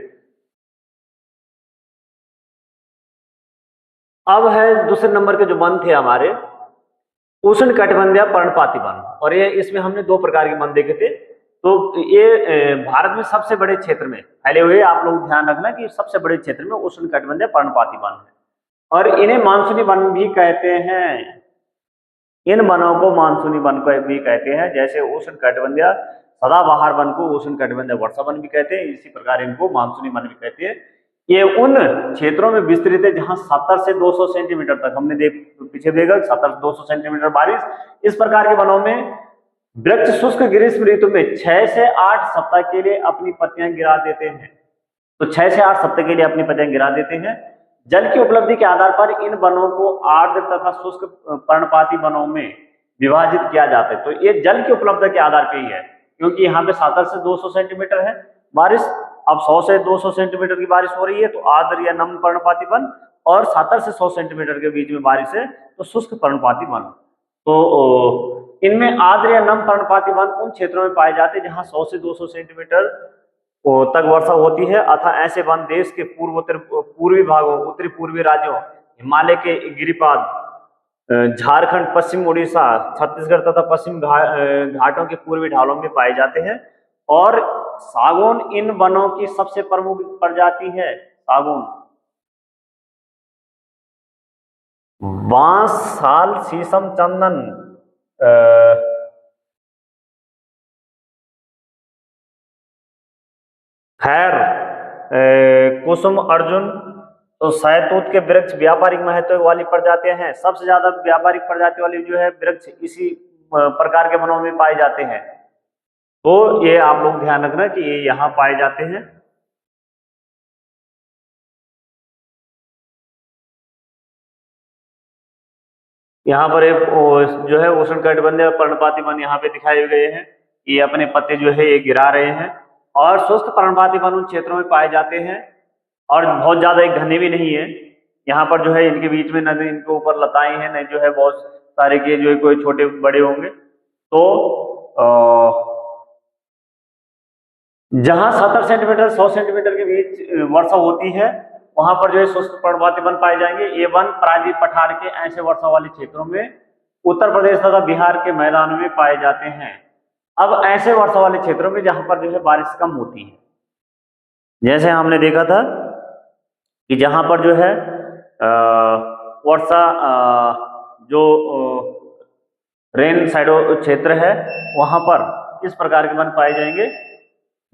Speaker 1: अब है दूसरे नंबर के जो वन थे हमारे उष्ण कटिबंधीय पर्णपाती वन, और ये इसमें हमने दो प्रकार के वन देखे थे। तो ये भारत में सबसे बड़े क्षेत्र में फैले हुए, आप लोग ध्यान रखना कि सबसे बड़े क्षेत्र में उष्ण कटिबंधीय पर्णपाती वन है, और इन्हें मानसूनी वन भी कहते हैं। इन वनों को मानसूनी वन को भी कहते हैं। जैसे उष्ण कटिबंधीय सदाबहार वन को उष्ण कटिबंधीय वर्षा वन भी कहते हैं, इसी प्रकार इनको मानसूनी वन भी कहते हैं। ये उन क्षेत्रों में विस्तृत है जहां 70 से 200 सेंटीमीटर तक, हमने पीछे देखा 70 से 200 सेंटीमीटर बारिश। इस प्रकार के वनों में वृक्ष शुष्क ग्रीष्म ऋतु में 6 से 8 सप्ताह के लिए अपनी पत्तियां गिरा देते हैं। तो 6 से 8 सप्ताह के लिए अपनी पत्तियां गिरा देते हैं। जल की उपलब्धि के आधार पर इन वनों को आर्द्र तथा शुष्क पर्णपाती वनों में विभाजित किया जाता है। तो ये जल की उपलब्धता के आधार पर ही है, क्योंकि यहाँ पे 70 से 200 सेंटीमीटर है बारिश। अब 100 से 200 सेंटीमीटर की बारिश हो रही है तो आर्द्र या नम पर्णपाती वन, और 70 से 100 सेंटीमीटर के बीच में बारिश है तो शुष्क पर्णपाती वन। तो इनमें आर्द्र या नम पर्णपाती वन उन क्षेत्रों में पाए जाते हैं जहां 100 से 200 सेंटीमीटर तक वर्षा होती है, अतः ऐसे वन देश के पूर्वी भागों, उत्तरी पूर्वी राज्यों, हिमालय के गिरिपाद, झारखंड, पश्चिम उड़ीसा, छत्तीसगढ़ तथा पश्चिम घाटों के पूर्वी ढालों में पाए जाते हैं। और सागौन इन वनों की सबसे प्रमुख प्रजाति है। सागौन बांस, साल, शीशम, चंदन, खैर, कुसुम, अर्जुन, तो शहतूत के वृक्ष व्यापारिक महत्व वाली प्रजातियां हैं। सबसे ज्यादा व्यापारिक प्रजाति वाली जो है वृक्ष इसी प्रकार के वनों में पाए जाते हैं। तो ये आप लोग ध्यान रखना कि ये यहाँ पाए जाते हैं। यहाँ पर एक जो है उष्ण कटिबंधीय पर्णपाती वन यहाँ पे दिखाए गए हैं। ये अपने पत्ते जो है ये गिरा रहे हैं, और शुष्क पर्णपाती वन उन क्षेत्रों में पाए जाते हैं और बहुत ज्यादा एक घने भी नहीं है। यहाँ पर जो है इनके बीच में न इनके ऊपर लताएं हैं, न जो है बहुत सारे के जो है कोई छोटे बड़े होंगे। तो जहां 70 सेंटीमीटर 100 सेंटीमीटर के बीच वर्षा होती है वहां पर जो है शुष्क पर्णपाती वन पाए जाएंगे। ये वन प्रायद्वीप पठार के ऐसे वर्षा वाले क्षेत्रों में उत्तर प्रदेश तथा बिहार के मैदानों में पाए जाते हैं। अब ऐसे वर्षा वाले क्षेत्रों में जहां पर जो है बारिश कम होती है, जैसे हमने देखा था कि जहां पर जो है वर्षा जो रेन साइडो क्षेत्र है वहां पर इस प्रकार के वन पाए जाएंगे।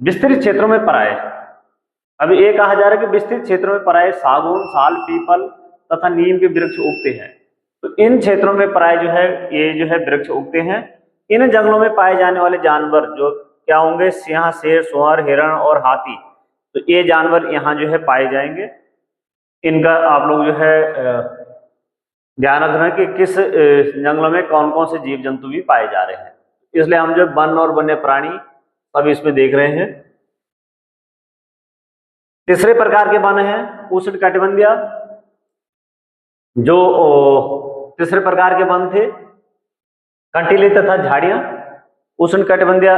Speaker 1: विस्तृत क्षेत्रों में पराये, अभी ये कहा जा रहा है कि विस्तृत क्षेत्रों में पराये सागौन, साल, पीपल तथा नीम के वृक्ष उगते हैं। तो इन क्षेत्रों में पराये जो है ये जो है वृक्ष उगते हैं। इन जंगलों में पाए जाने वाले जानवर जो क्या होंगे, सिंह, शेर, सुअर, हिरण और हाथी, तो ये जानवर यहाँ जो है पाए जाएंगे। इनका आप लोग जो है ध्यान रखना कि किस जंगलों में कौन कौन से जीव जंतु भी पाए जा रहे हैं। इसलिए हम जो वन और वन्य प्राणी सब इसमें देख रहे हैं। तीसरे प्रकार के वन है उष्ण कटिबंधीय। जो तीसरे प्रकार के वन थे कंटीले तथा झाड़ियां। उष्ण कटिबंधीय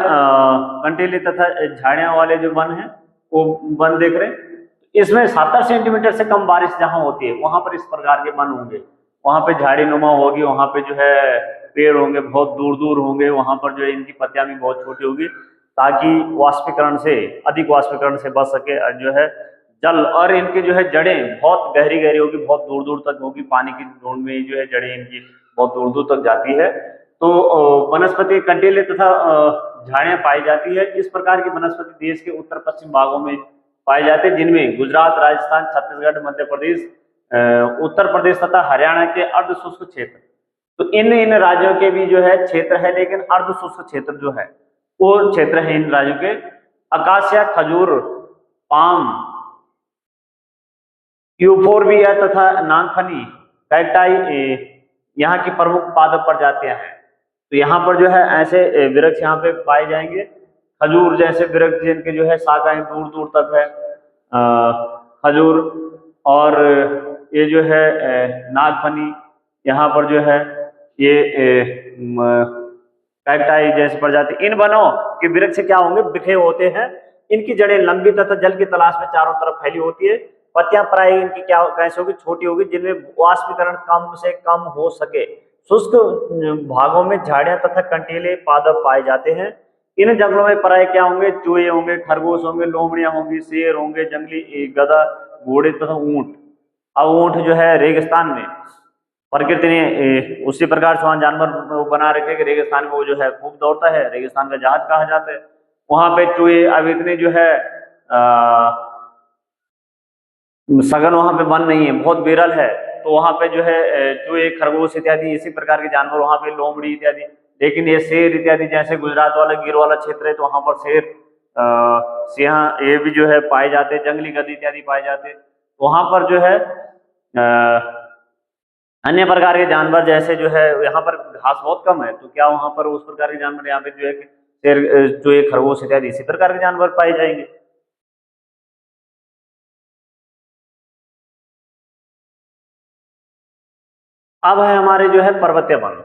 Speaker 1: कंटीले तथा झाड़ियां वाले जो वन है वो वन देख रहे हैं। इसमें 70 सेंटीमीटर से कम बारिश जहां होती है वहां पर इस प्रकार के वन होंगे। वहां पे झाड़ी नुमा होगी, वहां पे जो है पेड़ होंगे, बहुत दूर दूर होंगे, वहां पर जो है इनकी पत्तियां भी बहुत छोटी होगी ताकि वाष्पीकरण से, अधिक वाष्पीकरण से बच सके। और जो है जल, और इनकी जो है जड़ें बहुत गहरी गहरी होगी, बहुत दूर दूर तक होगी, पानी की ढूंढ में जो है जड़ें इनकी बहुत दूर दूर तक जाती है। तो वनस्पति कंटीले तथा झाड़ियां पाई जाती है। इस प्रकार की वनस्पति देश के उत्तर पश्चिम भागों में पाए जाते हैं, जिनमें गुजरात, राजस्थान, छत्तीसगढ़, मध्य प्रदेश, उत्तर प्रदेश तथा हरियाणा के अर्ध शुष्क क्षेत्र। तो इन राज्यों के भी जो है क्षेत्र है, लेकिन अर्ध शुष्क क्षेत्र जो है वो क्षेत्र है इन राज्यों के। अकासिया, खजूर, पाम, यूफोरबिया तथा नागफनी, कैक्टाई, यहाँ की प्रमुख पादप प्रजातियां हैं। तो यहाँ पर जो है ऐसे वृक्ष यहाँ पे पाए जाएंगे। खजूर जैसे वृक्ष जिनके जो है शाखाएं दूर दूर तक है, खजूर। और ये जो है नागफनी, यहाँ पर जो है ये कैक्टाई जैसे प्रजाति। इन वनों के वृक्ष क्या होंगे, बिखे होते हैं। इनकी जड़ें लंबी तथा जल की तलाश में चारों तरफ फैली होती है। पत्तियां प्राय इनकी क्या कैसे होगी, छोटी होगी, जिनमें वाष्पीकरण कम से कम हो सके। शुष्क भागों में झाड़ियां तथा कंटीले पादप पाए जाते हैं। इन जंगलों में प्राय क्या होंगे, चूहे होंगे, खरगोश होंगे, लोमड़ियां होंगी, शेर होंगे, जंगली गधा, घोड़े तथा ऊंट। अब ऊंट जो है रेगिस्तान में प्रकृति ने उसी प्रकार से वहां जानवर बना रखे कि रेगिस्तान में वो जो है खूब दौड़ता है, रेगिस्तान का जहाज कहा जाता है। वहां पे चूहे अब इतने जो है सघन वहां पे वन नहीं है, बहुत विरल है। तो वहां पे जो है चूहे, खरगोश इत्यादि इसी प्रकार के जानवर, वहां पे लोमड़ी इत्यादि। लेकिन ये शेर इत्यादि जैसे गुजरात वाला गिर वाला क्षेत्र है, तो वहां पर शेर, सिंह ये भी जो है पाए जाते हैं, जंगली गधे इत्यादि पाए जाते हैं। वहां पर जो है अन्य प्रकार के जानवर जैसे जो है, यहाँ पर घास बहुत कम है, तो क्या वहां पर उस प्रकार के जानवर यहाँ पे जो है शेर, चूहे, खरगोश इत्यादि इसी प्रकार के जानवर पाए जाएंगे। अब है हमारे जो है पर्वतीय वन।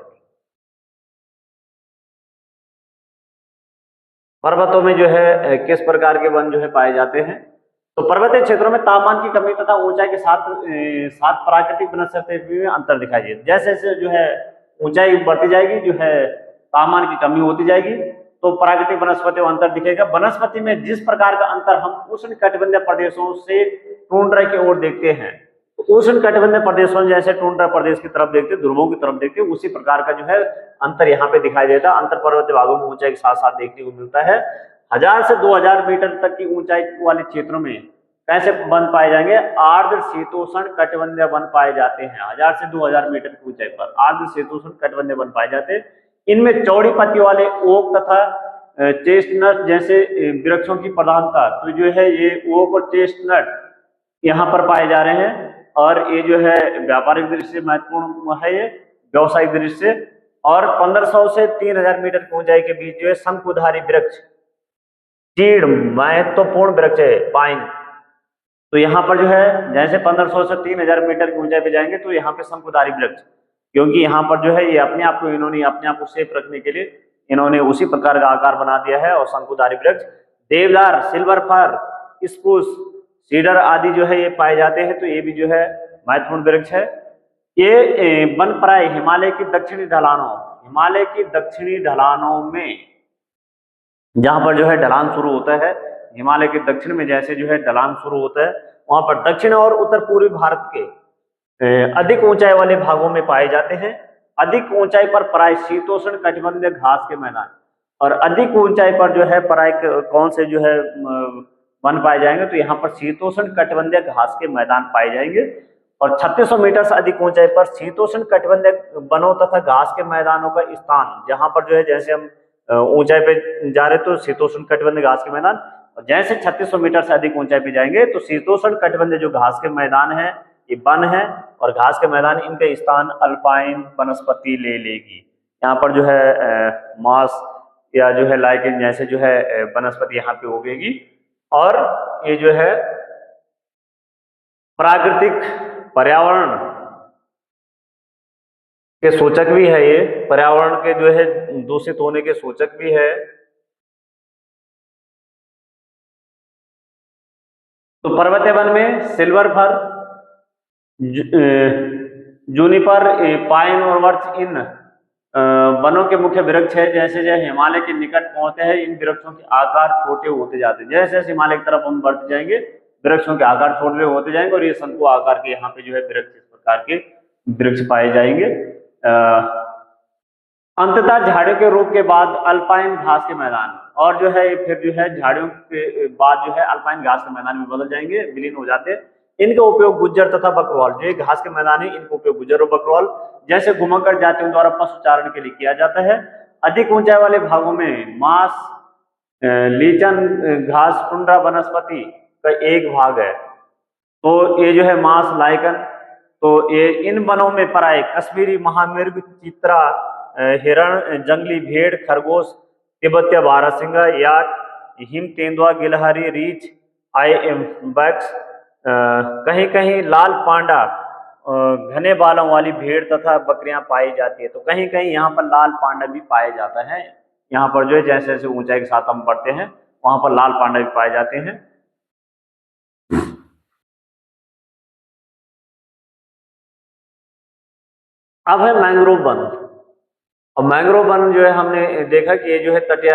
Speaker 1: पर्वतों में जो है किस प्रकार के वन जो है पाए जाते हैं। तो पर्वतीय क्षेत्रों में तापमान की कमी तथा ऊंचाई के साथ साथ प्राकृतिक वनस्पति में अंतर दिखाई देता है। जैसे जैसे जो है ऊंचाई बढ़ती जाएगी, जो है तापमान की कमी होती जाएगी, तो प्राकृतिक वनस्पति में अंतर दिखेगा। वनस्पति में जिस प्रकार का अंतर हम उष्ण कटिबंधीय प्रदेशों से टुंड्रा की ओर देखते हैं, उष्ण कटिबंधीय प्रदेशों में जैसे टुंड्रा प्रदेश की तरफ देखते, ध्रुवों की तरफ देखते, उसी प्रकार का जो है अंतर यहाँ पे दिखाई देता है। अंतर पर्वतीय भागों में ऊंचाई के साथ साथ देखने को मिलता है। 1000 से 2000 मीटर तक की ऊंचाई वाले क्षेत्रों में कैसे वन पाए जाएंगे, आर्द्र शीतोष्ण कटिबंधीय वन पाए जाते हैं। 1000 से 2000 मीटर की ऊंचाई पर आर्द्र शीतोष्ण कटिबंधीय वन पाए जाते हैं। इनमें चौड़ी पत्ती वाले ओक तथा चेस्टनट जैसे वृक्षों की प्रधानता, तो जो है ये ओक और चेस्टनट यहाँ पर पाए जा रहे हैं। और ये जो है व्यापारिक दृष्टि से महत्वपूर्ण है, ये व्यवसायिक दृष्टि से। और 1500 से 3000 मीटर की ऊंचाई के बीच जो है शंकुधारी वृक्ष, चीड़ महत्वपूर्ण वृक्ष है, पाइन। तो यहाँ पर जो है जैसे 1500 से 3000 मीटर की ऊंचाई पे जाएंगे, तो यहाँ पे शंकुधारी वृक्ष, क्योंकि यहाँ पर जो है ये अपने आप को, इन्होंने अपने आप को सेफ रखने के लिए इन्होंने उसी प्रकार का आकार बना दिया है। और शंकुधारी वृक्ष, देवदार, सिल्वर फर, स्प्रूस, सीडर आदि जो है ये पाए जाते हैं। तो ये भी जो है महत्वपूर्ण वृक्ष है। ये वन प्राय हिमालय की दक्षिणी ढलानों, हिमालय की दक्षिणी ढलानों में जहां पर जो है ढलान शुरू होता है, हिमालय के दक्षिण में जैसे जो है ढलान शुरू होता है, वहां पर दक्षिण और उत्तर पूर्वी भारत के अधिक ऊंचाई वाले भागों में पाए जाते हैं। अधिक ऊंचाई पर प्राय शीतोष्ण कटिबंधीय घास के मैदान, और अधिक ऊंचाई पर जो है प्राय कौन से जो है वन पाए जाएंगे, तो यहाँ पर शीतोष्ण कटिबंधीय घास के मैदान पाए जाएंगे। और 3600 मीटर से अधिक ऊंचाई पर शीतोष्ण कटिबंधीय वनों तथा घास के मैदानों का स्थान, जहां पर जो है जैसे हम ऊंचाई पे जा रहे तो शीतोष्ण कटिबंधीय घास के मैदान, और जैसे 3600 मीटर से अधिक ऊंचाई पे जाएंगे तो शीतोष्ण कटिबंधीय जो घास के मैदान है, ये वन है और घास के मैदान, इनके स्थान अल्पाइन वनस्पति ले लेगी। यहाँ पर जो है मास या जो है लाइकेन जैसे जो है वनस्पति यहाँ पे उगेगी। और ये जो है प्राकृतिक पर्यावरण के सूचक भी है, ये पर्यावरण के जो है दूषित होने के सूचक भी है। तो पर्वतीय वन में सिल्वर फर, जूनिपर, पाइन और वर्च इन वनों के मुख्य वृक्ष है। जैसे जैसे हिमालय के निकट पहुंचते हैं, इन वृक्षों के आकार छोटे होते जाते हैं। जैसे जैसे हिमालय की तरफ हम बढ़ते जाएंगे, वृक्षों के आकार छोटे होते जाएंगे, और ये शंकु आकार के यहाँ पे जो है वृक्ष, इस प्रकार के वृक्ष पाए जाएंगे। अंततः झाड़ियों के रूप के बाद अल्पाइन घास के मैदान, और जो है फिर जो है झाड़ियों के बाद जो है अल्पाइन घास के मैदान में बदल जाएंगे, विलीन हो जाते हैं। इनका उपयोग गुज्जर तथा बकरवाल, जो घास के मैदान है, इनका उपयोग गुज्जर और बकरवाल जैसे घुमक्कड़ जातियों द्वारा पशु चारण के लिए किया जाता है। अधिक ऊंचाई वाले भागों में मांस, लीचन घास टुंड्रा वनस्पति का एक भाग है। तो ये जो है मांस, लाइकन तो ये इन वनों में पराए कश्मीरी महामृग, चीतरा, हिरण, जंगली भेड़, खरगोश, तिब्बतीय बारहसिंगा, याक, हिम तेंदुआ, गिलहरी, रीछ, आई एम बैक्स, कहीं कहीं लाल पांडा, घने बालों वाली भेड़ तथा बकरियां पाई जाती है। तो कहीं कहीं यहाँ पर लाल पांडा भी पाया जाता है। यहाँ पर जो है जैसे जैसे ऊंचाई के साथ हम बढ़ते हैं वहां पर लाल पांडा भी पाए जाते हैं। अब है मैंग्रोव वन। और मैंग्रोव वन जो है हमने देखा कि ये जो है तटीय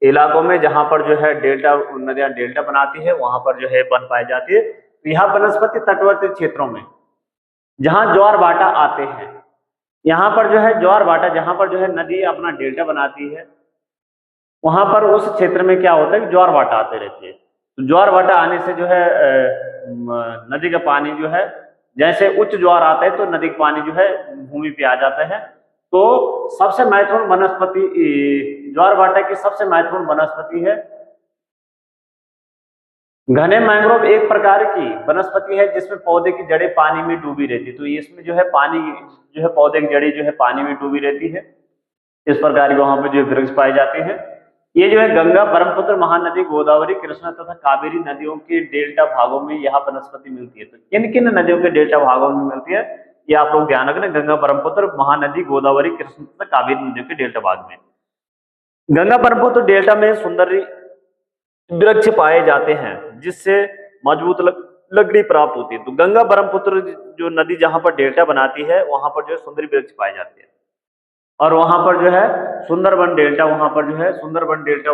Speaker 1: इलाकों में जहां पर जो है डेल्टा नदियां डेल्टा बनाती है वहां पर जो है वन पाई जाती है। तो यह वनस्पति तटवर्ती क्षेत्रों में जहां ज्वार भाटा आते हैं, यहाँ पर जो है ज्वार भाटा जहां पर जो है नदी अपना डेल्टा बनाती है वहां पर उस क्षेत्र में क्या होता है कि ज्वार भाटा आते रहते हैं। तो ज्वार भाटा आने से जो है नदी का पानी जो है जैसे उच्च ज्वार आता है तो नदी का पानी जो है भूमि पे आ जाता है। तो सबसे महत्वपूर्ण वनस्पति ज्वार भाटा की सबसे महत्वपूर्ण वनस्पति है घने मैंग्रोव। एक प्रकार की वनस्पति है जिसमें पौधे की जड़ें पानी में डूबी रहती है। तो इसमें जो है पानी जो है पौधे की जड़ें जो है पानी में डूबी रहती है। इस प्रकार के वहां पे जो वृक्ष पाए जाते हैं। ये जो है गंगा, ब्रह्मपुत्र, महानदी, गोदावरी, कृष्णा तथा कावेरी नदियों के डेल्टा भागों में यह वनस्पति मिलती है। तो किन किन नदियों के डेल्टा भागों में मिलती है ये आप लोग ध्यान रखना। गंगा, ब्रह्मपुत्र, महानदी, गोदावरी, कृष्णा तथा कावेरी नदियों के डेल्टा भाग में। गंगा ब्रह्मपुत्र डेल्टा में सुंदर वृक्ष पाए जाते हैं जिससे मजबूत लकड़ी प्राप्त होती है। तो गंगा ब्रह्मपुत्र जो नदी जहां पर डेल्टा बनाती है वहां पर जो है सुंदरी वृक्ष पाए जाते हैं। और वहां पर जो है सुंदरबन डेल्टा, वहां पर जो है सुंदरबन डेल्टा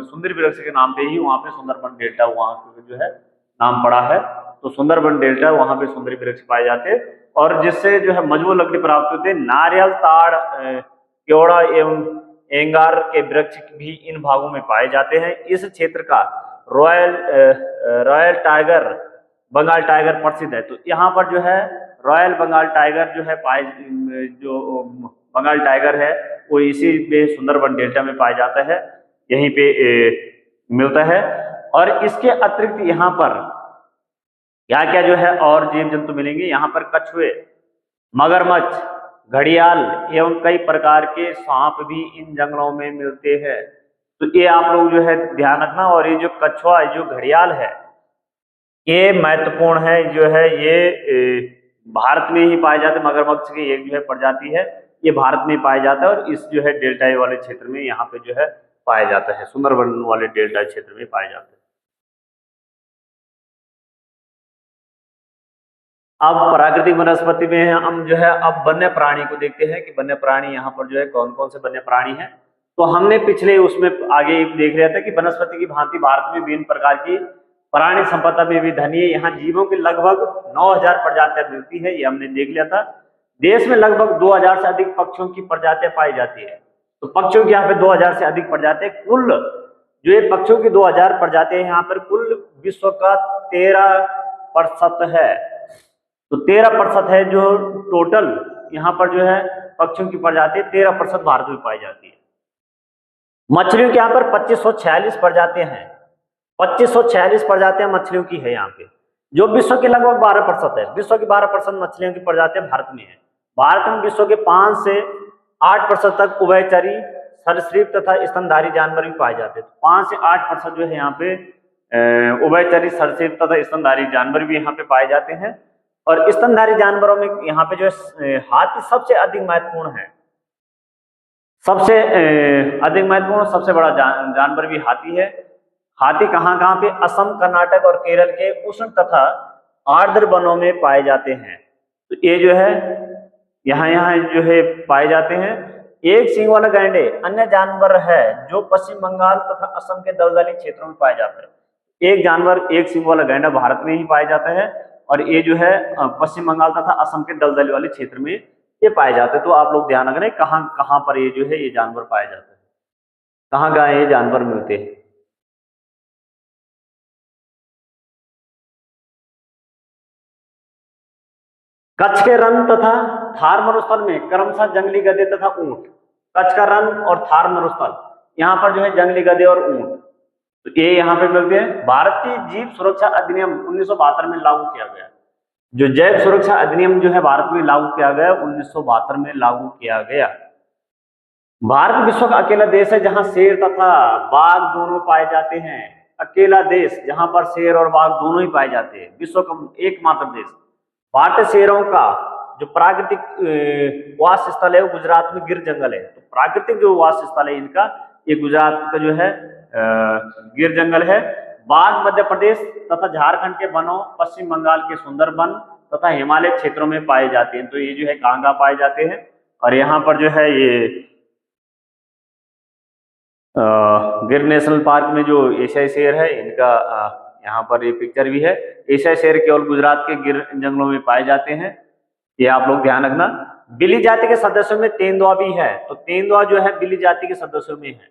Speaker 1: सुंदरी वृक्ष के नाम पे ही वहां पे सुंदरबन डेल्टा वहां जो है नाम पड़ा है। तो सुंदरबन डेल्टा वहां पे सुंदरी वृक्ष पाए जाते हैं और जिससे जो है मजबूत लकड़ी प्राप्त होती है। नारियल, ताड़, केवड़ा एवं एंगार के वृक्ष भी इन भागों में पाए जाते हैं। इस क्षेत्र का रॉयल टाइगर, बंगाल टाइगर प्रसिद्ध है। तो यहाँ पर जो है रॉयल बंगाल टाइगर जो है जो बंगाल टाइगर है वो इसी पे सुंदरबन डेल्टा में पाया जाता है, यहीं पे मिलता है। और इसके अतिरिक्त यहाँ पर क्या क्या जो है और जीव जंतु मिलेंगे। यहाँ पर कछुए, मगरमच्छ, घड़ियाल एवं कई प्रकार के सांप भी इन जंगलों में मिलते हैं। तो ये आप लोग जो है ध्यान रखना। और ये जो कछुआ, जो घड़ियाल है, ये महत्वपूर्ण है। जो है ये भारत में ही पाए जाते हैं। मगरमच्छ की एक जो है प्रजाति है, ये भारत में पाया जाता है और इस जो है डेल्टा वाले क्षेत्र में यहाँ पे जो है पाया जाता है, सुंदरबन वाले डेल्टा क्षेत्र में पाए जाते हैं। अब प्राकृतिक वनस्पति में हम जो है अब वन्य प्राणी को देखते हैं कि वन्य प्राणी यहाँ पर जो है कौन कौन से वन्य प्राणी हैं। तो हमने पिछले उसमें आगे देख लिया था कि वनस्पति की भांति भारत में विभिन्न प्रकार की प्राणी संपदा में भी धनी है। यहाँ जीवों की लगभग 9000 प्रजातियां मिलती है, ये हमने देख लिया था। देश में लगभग 2000 से अधिक पक्षियों की प्रजातियां पाई जाती है। तो पक्षियों की यहाँ पे 2000 से अधिक प्रजातियां, कुल जो ये पक्षियों की 2000 प्रजातियां यहाँ पर कुल विश्व का 13% है। तो 13% है जो टोटल यहाँ पर जो है पक्षियों की प्रजाति 13% भारत में पाई जाती है। मछलियों के यहाँ पर 2546 प्रजातियां हैं। 2546 प्रजातियां मछलियों की है यहाँ पे, जो विश्व के लगभग 12% है। विश्व की 12% मछलियों की प्रजातियां भारत में है। भारत में विश्व के 5 से 8% तक उभयचरी, सरीसृप तथा स्तनधारी जानवर भी पाए जाते हैं। तो 5 से 8% जो है यहाँ पे उभयचरी, सरीसृप तथा स्तनधारी जानवर भी यहाँ पे पाए जाते हैं। और स्तनधारी जानवरों में यहाँ पे जो है हाथी सबसे अधिक महत्वपूर्ण है। सबसे अधिक महत्वपूर्ण, सबसे बड़ा जानवर भी हाथी है। हाथी कहाँ कहाँ पे? असम, कर्नाटक और केरल के उष्ण तथा आर्द्र वनों में पाए जाते हैं। तो ये जो है यहाँ जो है पाए जाते हैं। एक सींग वाला गैंडे अन्य जानवर है जो पश्चिम बंगाल तथा असम के दलदली क्षेत्रों में पाया जाता है। एक जानवर, एक सींग वाला गैंडा भारत में ही पाया जाता है और ये जो है पश्चिम बंगाल तथा असम के दलदली वाले क्षेत्र में ये पाए जाते हैं। तो आप लोग ध्यान रखें कहाँ कहाँ पर ये जो है ये जानवर पाए जाते हैं, कहाँ कहाँ ये जानवर मिलते हैं। कच्छ के रन तथा थार मरुस्थल में क्रमशः जंगली गधे तथा ऊंट। कच्छ का रन और थार मरुस्थल, यहाँ पर जो है जंगली गधे और ऊंट, तो ये यहाँ पे मिलते हैं। भारत की जीव सुरक्षा अधिनियम 1972 में लागू किया गया।
Speaker 2: जो जैव सुरक्षा अधिनियम जो है भारत में लागू किया गया, 1972 में लागू किया गया। भारत विश्व का अकेला देश है जहां शेर तथा बाघ दोनों पाए जाते हैं। अकेला देश जहां पर शेर और बाघ दोनों ही पाए जाते हैं, विश्व का एकमात्र देश। भारतीय शेरों का जो प्राकृतिक वास स्थल है वो गुजरात में गिर जंगल है। तो प्राकृतिक जो वास स्थल है इनका, ये गुजरात का जो है गिर जंगल है। बाघ मध्य प्रदेश तथा झारखंड के वनों, पश्चिम बंगाल के सुंदरबन तथा हिमालय क्षेत्रों में पाए जाते हैं। तो ये जो है कहाँ पाए जाते हैं, और यहाँ पर जो है ये गिर नेशनल पार्क में जो एशियाई शेर है इनका यहाँ पर ये पिक्चर भी है। एशियाई शेर केवल गुजरात के गिर जंगलों में पाए जाते हैं, ये आप लोग ध्यान रखना। बिल्ली जाति के सदस्यों में तेंदुआ भी है। तो तेंदुआ जो है बिल्ली जाति के सदस्यों में है।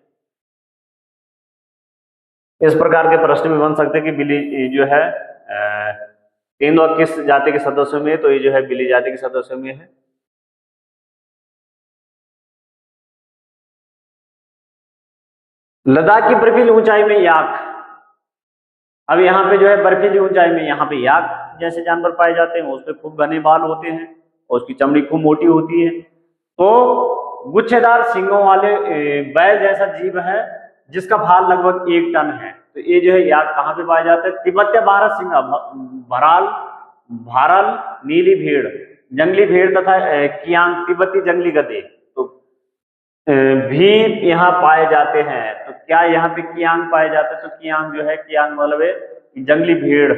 Speaker 2: इस प्रकार के प्रश्न भी बन सकते हैं कि बिल्ली जो है तेंदुआ किस जाति के सदस्यों में है, तो ये जो है बिल्ली जाति के सदस्यों में है। लद्दाख की बर्फीली ऊंचाई में याक। अब यहाँ पे जो है बर्फीली ऊंचाई में यहाँ पे याक जैसे जानवर पाए जाते हैं, उसपे खूब घने बाल होते हैं और उसकी चमड़ी खूब मोटी होती है। तो गुच्छेदार सींगों वाले बैल जैसा जीव है जिसका भार लगभग 1 टन है। तो ये जो है याक कहाँ पे पाया जाता है? तिब्बतीय भारत सिंह, भराल, भारल, नीली भेड़, जंगली भेड़ तथा कियांग तिब्बती जंगली गधे तो भी यहाँ पाए जाते हैं। तो क्या यहाँ पे कियांग पाए जाते हैं? तो कियांग जो है, कियांग मतलब है जंगली भेड़,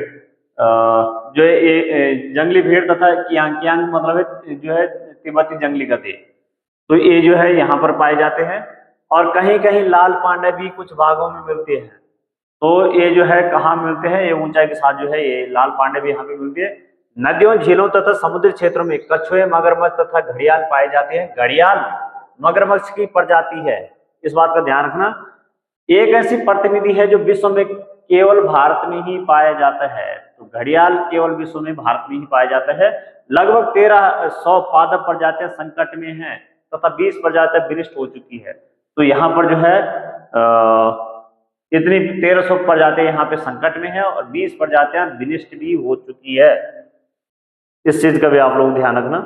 Speaker 2: जो है ये जंगली भेड़ तथा कियांग, कियांग मतलब है जो है तिब्बती जंगली गधे। तो ये जो है यहाँ पर पाए जाते हैं। और कहीं कहीं लाल पांडे भी कुछ भागों में मिलते हैं। तो ये जो है कहाँ मिलते हैं? ये ऊंचाई के साथ जो है ये लाल पांडे भी यहाँ पे मिलती है। नदियों, झीलों तथा समुद्री क्षेत्रों में कछुए, मगरमच्छ तथा घड़ियाल पाए जाते हैं। घड़ियाल मगरमच्छ की प्रजाति है, इस बात का ध्यान रखना। एक ऐसी प्रतिनिधि है जो विश्व में केवल भारत में ही पाया जाता है। तो घड़ियाल केवल विश्व में भारत में ही पाया जाता है। लगभग 1300 पादप प्रजातियां संकट में हैं तथा 20 प्रजातियां विनिष्ट हो चुकी है। तो यहाँ पर जो है इतनी 1300 प्रजातियां यहाँ पे संकट में है और 20 प्रजातियां विनिष्ट भी हो चुकी है। इस चीज का भी आप लोग ध्यान रखना।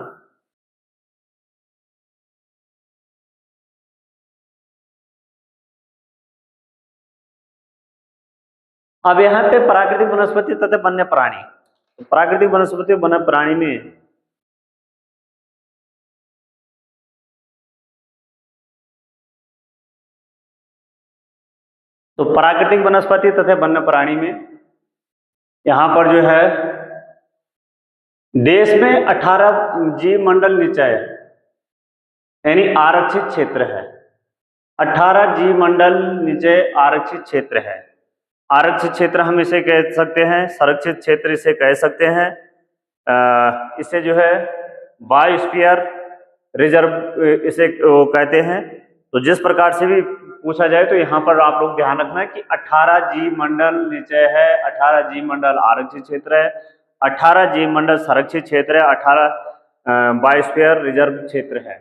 Speaker 2: अब यहाँ पे प्राकृतिक वनस्पति तथा वन्य प्राणी। प्राकृतिक वनस्पति वन्य प्राणी में तो प्राकृतिक वनस्पति तथा वन्य प्राणी में यहाँ पर जो है देश में 18 जीव मंडल निचय यानी आरक्षित क्षेत्र है। 18 जीव मंडल निचय आरक्षित क्षेत्र है। आरक्षित क्षेत्र हम इसे कह सकते हैं, संरक्षित क्षेत्र इसे कह सकते हैं। इसे जो है बायोस्फीयर रिजर्व इसे कहते हैं। तो जिस प्रकार से भी पूछा जाए तो यहाँ पर आप लोग ध्यान रखना कि 18 जीव मंडल निचय है, 18 जीव मंडल आरक्षित क्षेत्र है, 18 जीव मंडल संरक्षित क्षेत्र है, 18 बायोस्फीयर रिजर्व क्षेत्र है।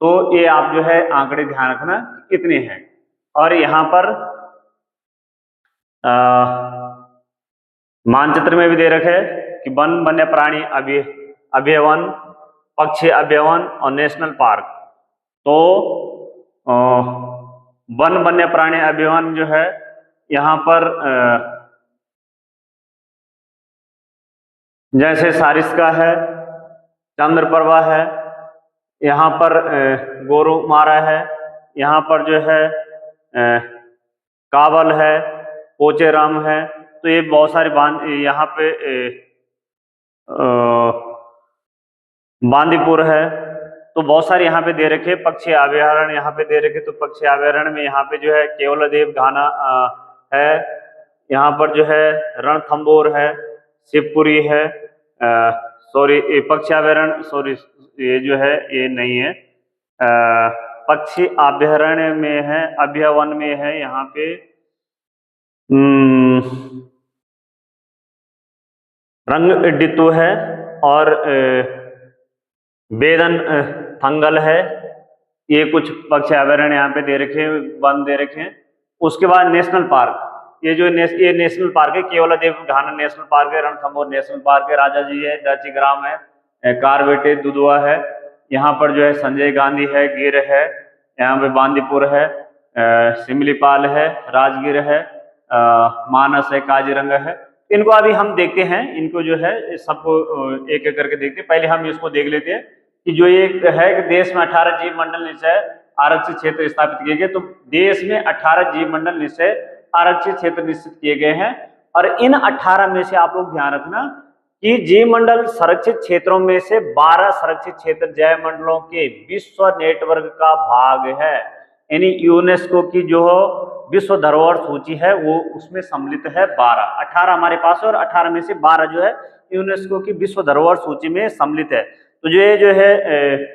Speaker 2: तो ये आप जो है आंकड़े ध्यान रखना कितने हैं। और यहाँ पर मानचित्र में भी दे रखे कि वन, वन्य प्राणी अभ्यावन, पक्षी अभ्यावन और नेशनल पार्क। तो वन वन्य प्राणी अभ्यावन जो है यहाँ पर जैसे सारिस्का है, चंद्रप्रभा है, यहाँ पर गोरुमारा है, यहाँ पर जो है काबल है, पोचेराम है। तो ये बहुत सारे यहाँ पे बांदीपुर है। तो बहुत सारे यहाँ पे दे रखे। पक्षी अभयारण्य यहाँ पे दे रखे। तो पक्षी अभयारण्य में यहाँ पे जो है केवलादेव घाना है, यहाँ पर जो है रणथंबोर है, शिवपुरी है, सॉरी पक्षी अभयारण्य, सॉरी ये जो है ये नहीं है, पक्षी अभयारण्य में है, अभयावन में है यहाँ पे रंगडितु है और बेदन थंगल है। ये कुछ पक्षी अभयारण्य यहाँ पे दे रखे हैं, वन दे रखे हैं। उसके बाद नेशनल पार्क। ये जो ये नेशनल पार्क है, केवलादेव घाना नेशनल पार्क है, रणथंभौर नेशनल पार्क है, राजाजी है, दर्चिग्राम है, कारवेटे दुधवा है, यहाँ पर जो है संजय गांधी है, गिर है, यहाँ पे बांदीपुर है, सिमलीपाल है, राजगीर है, मानस है, काजीरंगा है। इनको अभी हम देखते हैं, इनको जो है सबको एक एक करके देखते हैं। पहले हम इसको देख लेते हैं कि जो ये है कि देश में 18 जीव मंडल निश्चय आरक्षित क्षेत्र स्थापित किए गए। तो देश में 18 जीव मंडल निश्चय आरक्षित क्षेत्र निश्चित किए गए हैं, और इन 18 में से आप लोग ध्यान रखना कि जीव मंडल संरक्षित क्षेत्रों में से 12 संरक्षित क्षेत्र जैव मंडलों के विश्व नेटवर्क का भाग है। यानी यूनेस्को की जो विश्व धरोहर सूची है वो उसमें सम्मिलित है 12। 18 हमारे पास है और 18 में से 12 जो है यूनेस्को की विश्व धरोहर सूची में सम्मिलित है। तो ये जो है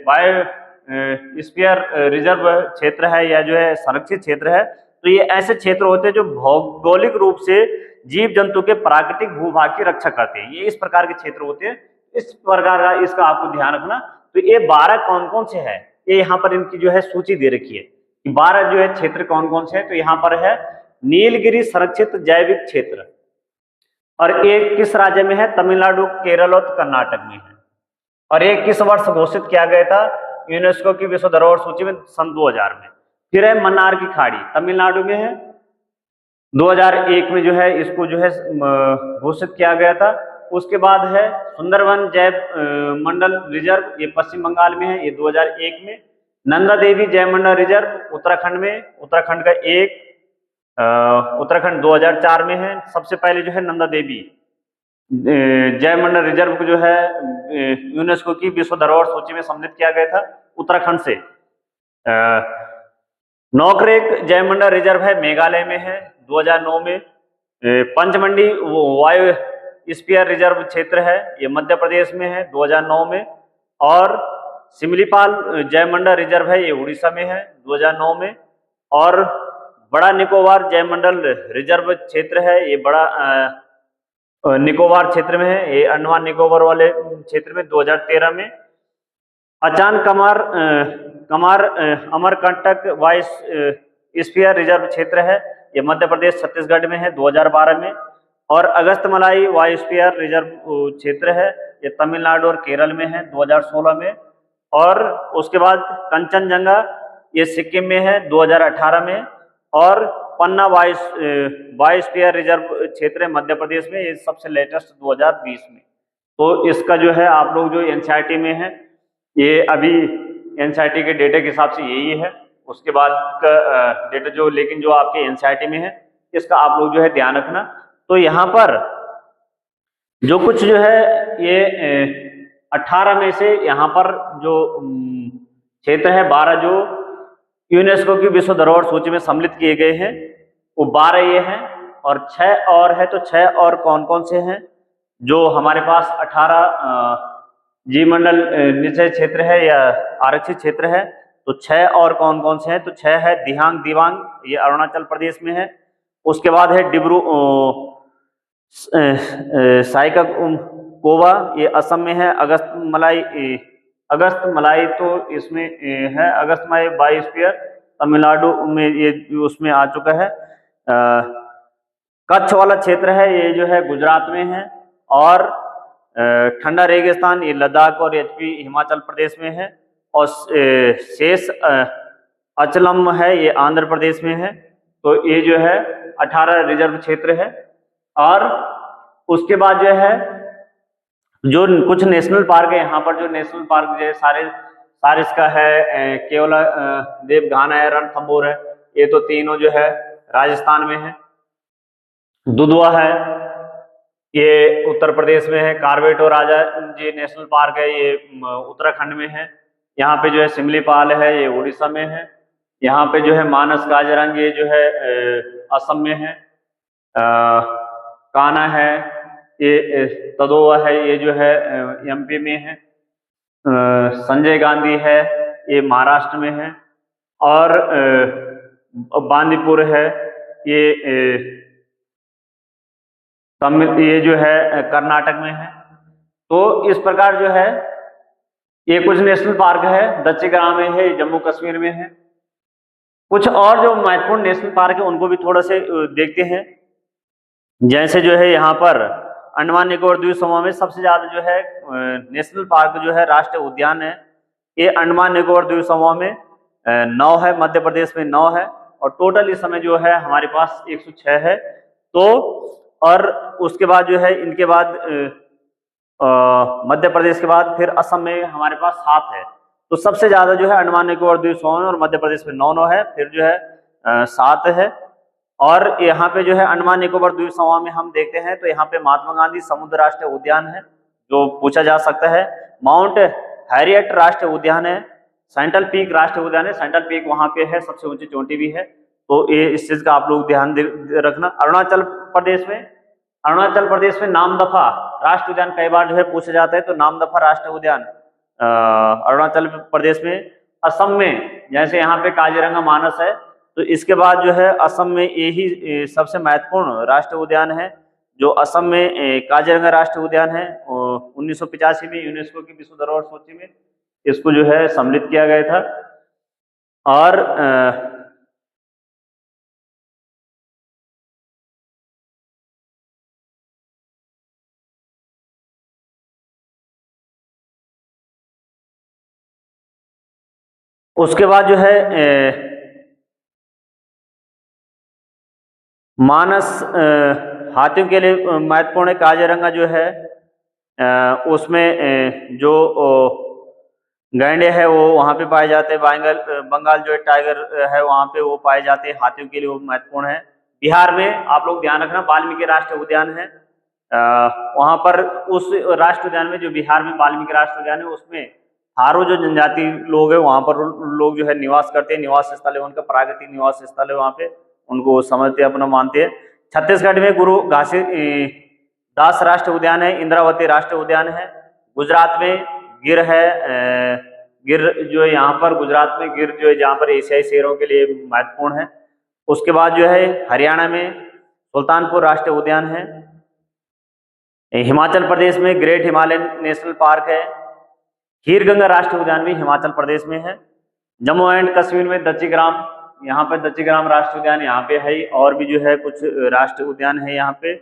Speaker 2: बायोस्फीयर रिजर्व क्षेत्र है या जो है संरक्षित क्षेत्र है, तो ये ऐसे क्षेत्र होते हैं जो भौगोलिक रूप से जीव जंतु के प्राकृतिक भूभाग की रक्षा करते हैं। ये इस प्रकार के क्षेत्र होते हैं, इस प्रकार का इसका आपको ध्यान रखना। तो ये 12 कौन कौन से हैं, ये यहाँ पर इनकी जो है सूची दे रखी है कि 12 जो है क्षेत्र कौन कौन से हैं। तो यहाँ पर है नीलगिरी संरक्षित जैविक क्षेत्र, और एक किस राज्य में है, तमिलनाडु, केरल और कर्नाटक में है। और एक किस वर्ष घोषित किया गया था यूनेस्को की विश्व धरोहर सूची में, सन 2000 में। फिर है मन्नार की खाड़ी, तमिलनाडु में है, 2001 में जो है इसको जो है घोषित किया गया था। उसके बाद है सुंदरवन जैव मंडल रिजर्व, ये पश्चिम बंगाल में है, ये 2001 में। नंदा देवी जैव मंडल रिजर्व उत्तराखंड में, उत्तराखंड का एक, उत्तराखंड 2004 में है। सबसे पहले जो है नंदा देवी जैव मंडल रिजर्व को जो है यूनेस्को की विश्व धरोहर सूची में सम्मिलित किया गया था उत्तराखंड से। नौकरेक जैव मंडल रिजर्व है, मेघालय में है, 2009 में। पंचमंडी बायोस्फीयर रिजर्व क्षेत्र है, ये मध्य प्रदेश में है, 2009 में। और सिमलीपाल जैव मंडल रिजर्व है, ये उड़ीसा में है, 2009 में। और बड़ा निकोबार जैव मंडल रिजर्व क्षेत्र है, ये बड़ा निकोबार क्षेत्र में है, ये अंडमान निकोबार वाले क्षेत्र में, 2013 में। अचान कमार अमरकंटक बायोस्फीयर रिजर्व क्षेत्र है, ये मध्य प्रदेश छत्तीसगढ़ में है, 2012 में। और अगस्तमलाई बायोस्फीयर रिजर्व क्षेत्र है, ये तमिलनाडु और केरल में है, 2016 में। और उसके बाद कंचनजंगा, ये सिक्किम में है, 2018 में। और पन्ना बायोस्फीयर रिजर्व क्षेत्र है मध्य प्रदेश में, ये सबसे लेटेस्ट 2020 में। तो इसका जो है आप लोग जो एनसीईआरटी में है, ये अभी एनसीईआरटी के डेटा के हिसाब से यही है। उसके बाद का डेटा जो लेकिन जो आपके एनसीईआरटी में है, इसका आप लोग जो है ध्यान रखना। तो यहाँ पर जो कुछ जो है ये 18 में से यहाँ पर जो क्षेत्र है 12 जो यूनेस्को की विश्व धरोहर सूची में सम्मिलित किए गए हैं, वो 12 ये हैं। और 6 और है, तो 6 और कौन कौन से हैं जो हमारे पास 18 जीव मंडल निश्चय क्षेत्र है या आरक्षित क्षेत्र है। तो 6 और कौन कौन से हैं, तो 6 है दिहांग दिवांग, ये अरुणाचल प्रदेश में है। उसके बाद है डिब्रू साइकाकोवा, ये असम में है। अगस्त मलाई तो इसमें है, अगस्त मलाई बायोस्फीयर तमिलनाडु में ये उसमें आ चुका है। कच्छ वाला क्षेत्र है, ये जो है गुजरात में है। और ठंडा रेगिस्तान, ये लद्दाख और एचपी हिमाचल प्रदेश में है। और शेष अचलम है, ये आंध्र प्रदेश में है। तो ये जो है 18 रिजर्व क्षेत्र है। और उसके बाद जो है जो कुछ नेशनल पार्क है, यहाँ पर जो नेशनल पार्क जो है सारिस का है, केवला देव घाना है, रणथंभौर है, ये तो तीनों जो है राजस्थान में है। दुधवा है, ये उत्तर प्रदेश में है। कारवेटो राजा जी नेशनल पार्क है, ये उत्तराखंड में है। यहाँ पे जो है सिमलीपाल है, ये उड़ीसा में है। यहाँ पे जो है मानस काजीरंगा, ये जो है असम में है। कान्हा है, ये तदोवा है, ये जो है एमपी में है। संजय गांधी है, ये महाराष्ट्र में है। और बांदीपुर है, ये ये जो है कर्नाटक में है। तो इस प्रकार जो है ये कुछ नेशनल पार्क है। दर्चिग्राम में है, जम्मू कश्मीर में है। कुछ और जो महत्वपूर्ण नेशनल पार्क है उनको भी थोड़ा से देखते हैं। जैसे जो है यहाँ पर अंडमान निकोबार द्वीप समूह में सबसे ज्यादा जो है नेशनल पार्क जो है, राष्ट्रीय उद्यान है, ये अंडमान निकोबार द्वीप समूह में 9 है, मध्य प्रदेश में 9 है, और टोटल इस समय जो है हमारे पास 106 है। तो और उसके बाद जो है इनके बाद मध्य प्रदेश के बाद फिर असम में हमारे पास 7 है। तो सबसे ज्यादा जो है अंडमान निकोबार द्वीप समूह में और मध्य प्रदेश में 9 है, फिर जो है 7 है। और यहाँ पे जो है अंडमान निकोबार द्वीप समूह में हम देखते हैं तो यहाँ पे महात्मा गांधी समुद्र राष्ट्रीय उद्यान है, जो पूछा जा सकता है। माउंट हैरियट राष्ट्रीय उद्यान है, सेंट्रल पीक राष्ट्रीय उद्यान है, सेंट्रल पीक वहां पे है, सबसे ऊंची चोटी भी है। तो ये इस चीज का आप लोग ध्यान रखना। अरुणाचल प्रदेश में नामदफा राष्ट्रीय उद्यान कई बार जो है पूछा जाता है, तो नामदफा राष्ट्रीय उद्यान अरुणाचल प्रदेश में। असम में जैसे यहाँ पे काजीरंगा मानस है, तो इसके बाद जो है असम में यही सबसे महत्वपूर्ण राष्ट्रीय उद्यान है, जो असम में काजीरंगा राष्ट्रीय उद्यान है। 1985 में यूनेस्को की विश्व धरोहर सूची में इसको जो है सम्मिलित किया गया था। और उसके बाद जो है मानस हाथियों के लिए महत्वपूर्ण है। काजीरंगा जो है उसमें जो गैंडे है वो वहाँ पे पाए जाते हैं। बंगाल जो है टाइगर है वहाँ पे वो पाए जाते हैं, हाथियों के लिए वो महत्वपूर्ण है। बिहार में आप लोग ध्यान रखना, वाल्मीकि राष्ट्रीय उद्यान है। वहाँ पर उस राष्ट्रीय उद्यान में, जो बिहार में वाल्मीकि राष्ट्रीय उद्यान है, उसमें थारू जो जनजाति लोग है वहाँ पर लोग जो है निवास करते हैं, निवास स्थल है उनका, प्राकृतिक निवास स्थल है वहाँ पे, उनको समझते हैं, अपना मानते हैं। छत्तीसगढ़ में गुरु घासीदास राष्ट्रीय उद्यान है, इंद्रावती राष्ट्रीय उद्यान है। गुजरात में गिर है, गिर जो है यहाँ पर गुजरात में गिर जो है जहाँ पर एशियाई शेरों के लिए महत्वपूर्ण है। उसके बाद जो है हरियाणा में सुल्तानपुर राष्ट्रीय उद्यान है। हिमाचल प्रदेश में ग्रेट हिमालयन नेशनल पार्क है। खीर गंगा राष्ट्रीय उद्यान भी हिमाचल प्रदेश में है। जम्मू एंड कश्मीर में दच्चीग्राम, यहाँ पे दच्चीग्राम राष्ट्रीय उद्यान यहाँ पे है। और भी जो है कुछ राष्ट्रीय उद्यान है यहाँ पे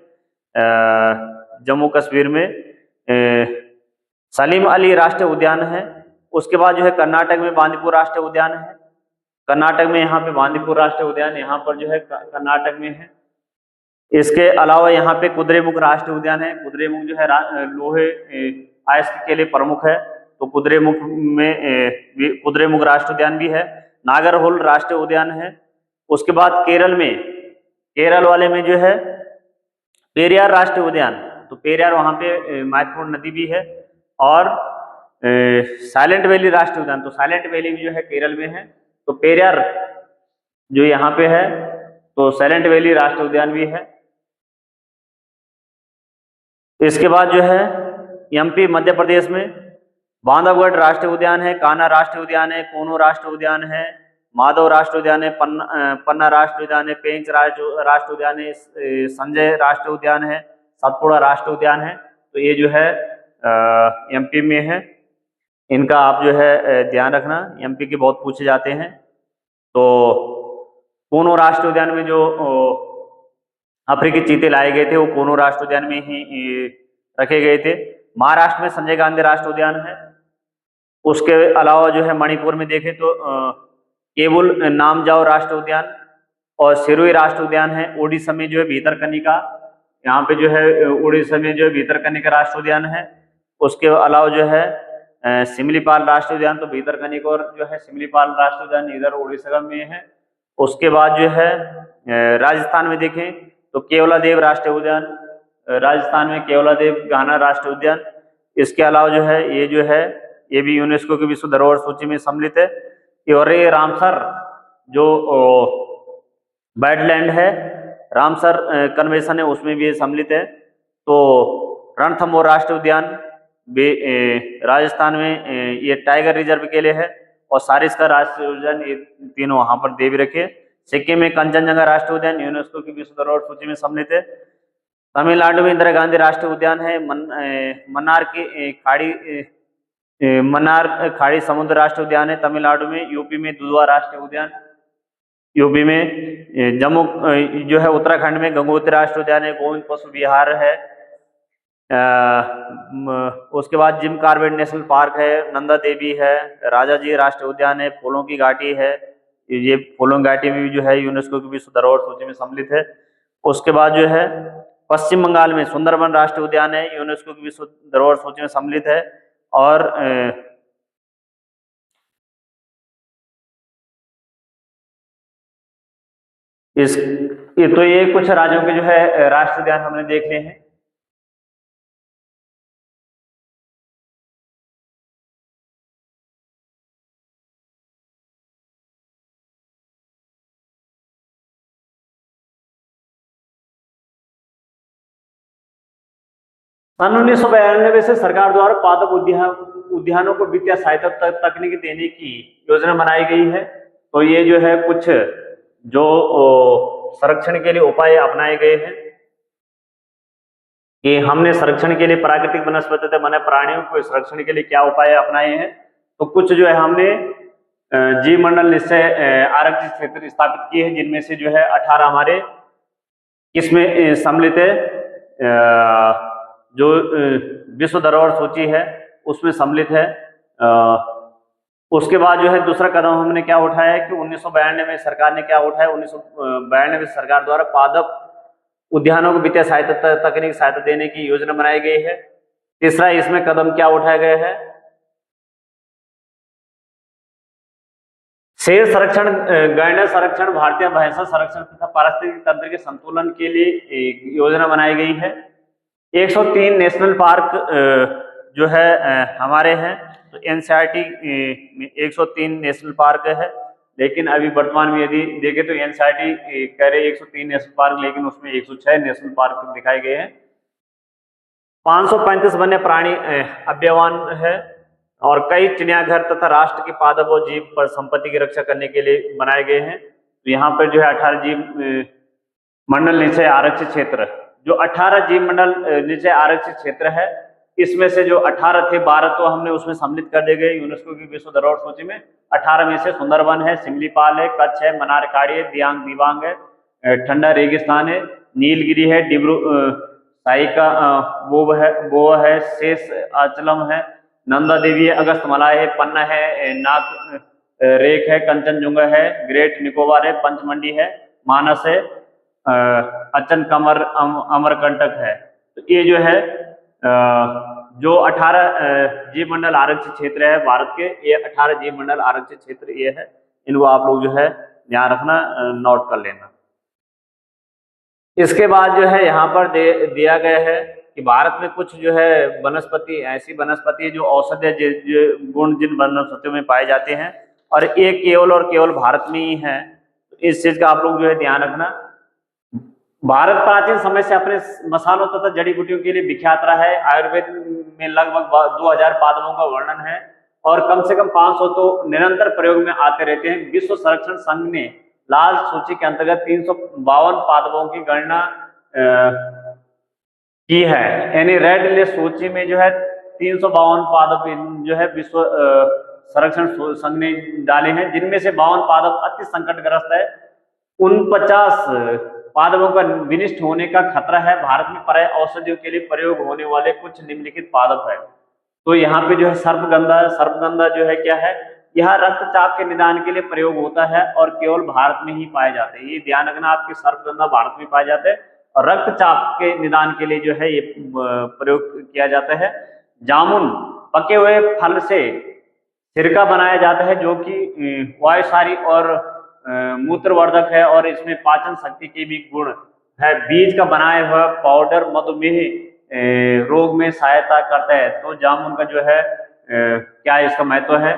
Speaker 2: जम्मू कश्मीर में। सलीम अली राष्ट्रीय उद्यान है। उसके बाद जो है कर्नाटक में बांदीपुर राष्ट्रीय उद्यान है। कर्नाटक में यहाँ पे बांदीपुर राष्ट्रीय उद्यान यहाँ पर जो है कर्नाटक में है। इसके अलावा यहाँ पे कुद्रेमुख राष्ट्रीय उद्यान है। कुद्रेमुख जो है लोहे अयस्क के लिए प्रमुख है, तो कुद्रेमुख में कुद्रेमुख राष्ट्रीय उद्यान भी है। नागरहोल राष्ट्रीय उद्यान है। उसके बाद केरल में, केरल वाले में जो है पेरियार राष्ट्रीय उद्यान, तो पेरियार वहाँ पे महत्वपूर्ण नदी भी है। और साइलेंट वैली राष्ट्रीय उद्यान, तो साइलेंट वैली भी जो है केरल में है। तो पेरियार जो यहाँ पे है, तो साइलेंट वैली राष्ट्रीय उद्यान भी है। इसके बाद जो है एमपी मध्य प्रदेश में बांधवगढ़ राष्ट्रीय उद्यान है, कान्हा राष्ट्रीय उद्यान है, कोनो राष्ट्रीय उद्यान है, माधव राष्ट्रीय उद्यान है, पन्ना राष्ट्रीय उद्यान है, पेंच राष्ट्रीय उद्यान है, संजय राष्ट्रीय उद्यान है, सतपुड़ा राष्ट्रीय उद्यान है। तो ये जो है एमपी में है। इनका आप जो है ध्यान रखना, एमपी के बहुत पूछे जाते हैं। तो कोनो राष्ट्रीय उद्यान में जो अफ्रीकी चीते लाए गए थे वो कोनो राष्ट्रीय उद्यान में ही रखे गए थे। महाराष्ट्र में संजय गांधी राष्ट्रीय उद्यान है। उसके अलावा जो है मणिपुर में देखें तो केवल नामजाओ राष्ट्रीय उद्यान और सिरोही राष्ट्रीय उद्यान है। ओडिशा में जो है भीतरकनिका, यहाँ पे जो है उड़ीसा में जो है भीतरकनिका राष्ट्रीय उद्यान है। उसके अलावा जो है सिमलीपाल राष्ट्रीय उद्यान, तो भीतरकनिका और जो है सिमलीपाल राष्ट्रीय उद्यान इधर उड़ीसा में है। उसके बाद जो है राजस्थान में देखें तो केवलादेव राष्ट्रीय उद्यान, राजस्थान में केवलादेव घाना राष्ट्रीय उद्यान। इसके अलावा जो है ये भी यूनेस्को की विश्व धरोहर सूची में सम्मिलित है। और ये रामसर जो वेटलैंड है, रामसर कन्वेंशन है, उसमें भी ये सम्मिलित है। तो रणथंभौर राष्ट्रीय उद्यान भी राजस्थान में ये टाइगर रिजर्व के लिए है। और सारिस्का राष्ट्रीय उद्यान, ये तीनों वहां पर देवी रखे। सिक्किम में कंचनजंगा राष्ट्रीय उद्यान यूनेस्को की विश्व धरोहर सूची में सम्मिलित है। तमिलनाडु में इंदिरा गांधी राष्ट्रीय उद्यान है। मन्नार खाड़ी समुद्र राष्ट्रीय उद्यान है तमिलनाडु में। यूपी में दुधवा राष्ट्रीय उद्यान, यूपी में जम्मू जो है उत्तराखंड में गंगोत्री राष्ट्रीय उद्यान है, गोविंद पशु विहार है, उसके बाद जिम कॉर्बेट नेशनल पार्क है, नंदा देवी है, राजा जी राष्ट्रीय उद्यान है, फूलों की घाटी है, ये फूलों की घाटी भी जो है यूनेस्को की विश्व धरोहर सूची में सम्मिलित है। उसके बाद जो है पश्चिम बंगाल में सुंदरबन राष्ट्रीय उद्यान है, यूनेस्को की विश्व धरोहर सूची में सम्मिलित है। और ये कुछ राज्यों के जो है राष्ट्रीय उद्यान हमने देख लिए हैं। सन 1992 से सरकार द्वारा पादप उद्यानों को वित्तीय सहायता तकनीकी देने की योजना बनाई गई है। तो ये जो है कुछ जो संरक्षण के लिए उपाय अपनाए गए हैं कि हमने संरक्षण के लिए प्राकृतिक वनस्पति तथा वन्य प्राणियों को संरक्षण के लिए क्या उपाय अपनाए हैं। तो कुछ जो है हमने जीव मंडल निश्चय आरक्षित क्षेत्र स्थापित किए हैं, जिनमें से जो है 18 हमारे इसमें सम्मिलित है, जो विश्व धरोहर सूची है उसमें सम्मिलित है। उसके बाद जो है दूसरा कदम हमने क्या उठाया है कि 1992 में सरकार ने क्या उठाया, 1992 में सरकार द्वारा पादप उद्यानों को वित्तीय सहायता तकनीक सहायता देने की योजना बनाई गई है। तीसरा इसमें कदम क्या उठाया गया है, शेर संरक्षण, गैंडा संरक्षण, भारतीय भैंसा संरक्षण तथा पारिस्थितिक तंत्र के संतुलन के लिए एक योजना बनाई गई है। 103 नेशनल पार्क जो है हमारे हैं, तो एनसीईआरटी में 103 नेशनल पार्क है, लेकिन अभी वर्तमान में यदि देखें तो एनसीईआरटी कह रहे 103 नेशनल पार्क, लेकिन उसमें 106 नेशनल पार्क दिखाए गए हैं। 535 वन्य प्राणी अभ्यावन है और कई चिड़ियाघर तथा राष्ट्र की पादप और जीव पर संपत्ति की रक्षा करने के लिए बनाए गए हैं। तो यहाँ पर जो है 18 जीव मंडल निश्चय आरक्षित क्षेत्र, जो 18 जीव मंडल निश्चय आरक्षित क्षेत्र है, इसमें से जो 18 थे 12 तो हमने उसमें सम्मिलित कर दिए गए यूनेस्को की विश्व धरोहर सूची में। 18 में से सुंदरबन है, सिमलीपाल है, कच्छ है, मनारखाड़ी है, दियांग दिबांग है, ठंडा रेगिस्तान है, नीलगिरी है, डिब्रू साइका वो है, शेष अचलम है, नंदा देवी है, अगस्त मलाय है, पन्ना है, नाक रेख है, कंचनजुंगा है, ग्रेट निकोबार है, पंचमंडी है, मानस है, अचन कमर अमरकंटक है। तो ये जो है जो 18 जीव मंडल आरक्षित क्षेत्र है भारत के, ये 18 जीव मंडल आरक्षित क्षेत्र ये है, इनको आप लोग जो है ध्यान रखना, नोट कर लेना। इसके बाद जो है यहाँ पर दिया गया है कि भारत में कुछ जो है वनस्पति, ऐसी वनस्पति जो औषधीय गुण जिन वनस्पतियों में पाए जाते हैं, और ये केवल और केवल भारत में ही है। तो इस चीज का आप लोग जो है ध्यान रखना। भारत प्राचीन समय से अपने मसालों तथा जड़ी बूटियों के लिए विख्यात रहा है। आयुर्वेद में लगभग 2000 पादपों का वर्णन है और कम से कम 500 तो निरंतर प्रयोग में आते रहते हैं। विश्व संरक्षण संघ ने लाल सूची के अंतर्गत 352 पादपों की गणना की है, यानी रेड लिस्ट सूची में जो है 352 पादप जो है विश्व संरक्षण संघ ने डाले हैं, जिनमें से 52 पादप अति संकटग्रस्त है। 49 पादपों का विनिष्ट होने का खतरा है। भारत में प्राय औषधियों के लिए प्रयोग होने वाले कुछ निम्नलिखित पादप है। तो यहाँ पे जो है सर्पगंधा जो है क्या है, यह रक्तचाप के निदान के लिए प्रयोग होता है और केवल भारत में ही पाए जाते हैं। ये ध्यान रखना, आपके सर्पगंधा भारत में पाए जाते हैं और रक्तचाप के निदान के लिए जो है ये प्रयोग किया जाता है। जामुन, पके हुए फल से सिरका बनाया जाता है, जो कि वायुसारी और मूत्रवर्धक है और इसमें पाचन शक्ति के भी गुण है। बीज का बनाया हुआ पाउडर मधुमेह रोग में सहायता करता है। तो जामुन का जो है क्या इसका महत्व है।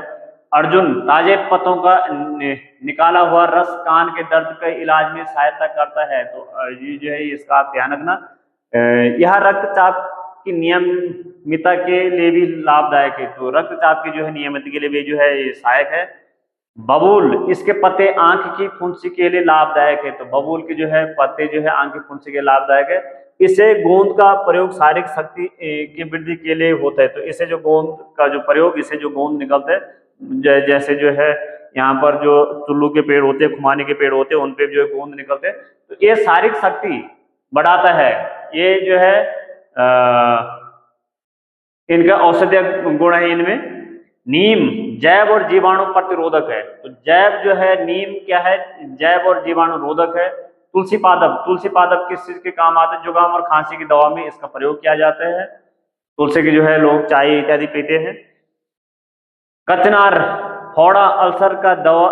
Speaker 2: अर्जुन, ताजे पत्तों का निकाला हुआ रस कान के दर्द के इलाज में सहायता करता है। तो ये जो है इसका आप ध्यान रखना। यह रक्तचाप की नियमितता के लिए भी लाभदायक है। तो रक्तचाप की जो है नियमितता के लिए भी जो है ये सहायक है। बबूल, इसके पत्ते आंख की फुंसी के लिए लाभदायक है। तो बबूल के जो है पत्ते जो है आंख की फुंसी के लिए लाभदायक है। इसे गोंद का प्रयोग शारीरिक शक्ति की वृद्धि के लिए होता है। तो इसे जो गोंद का जो प्रयोग, इसे जो गोंद निकलते हैं जैसे जो है यहाँ पर जो चुल्लू के पेड़ होते हैं, खुमानी के पेड़ होते हैं, उन पे जो है गोंद निकलते हैं। तो ये शारीरिक शक्ति बढ़ाता है। ये जो है इनका औषधीय गुण है इनमें। नीम जैव और जीवाणु प्रतिरोधक है। तो जैव जो है, नीम क्या है, जैव और जीवाणु रोधक है। तुलसी पादप, तुलसी पादप किस चीज के काम आते हैं? जुकाम और खांसी की दवा में इसका प्रयोग किया जाता है। तुलसी की जो है लोग चाय इत्यादि पीते हैं। कचनार फोड़ा अल्सर का दवा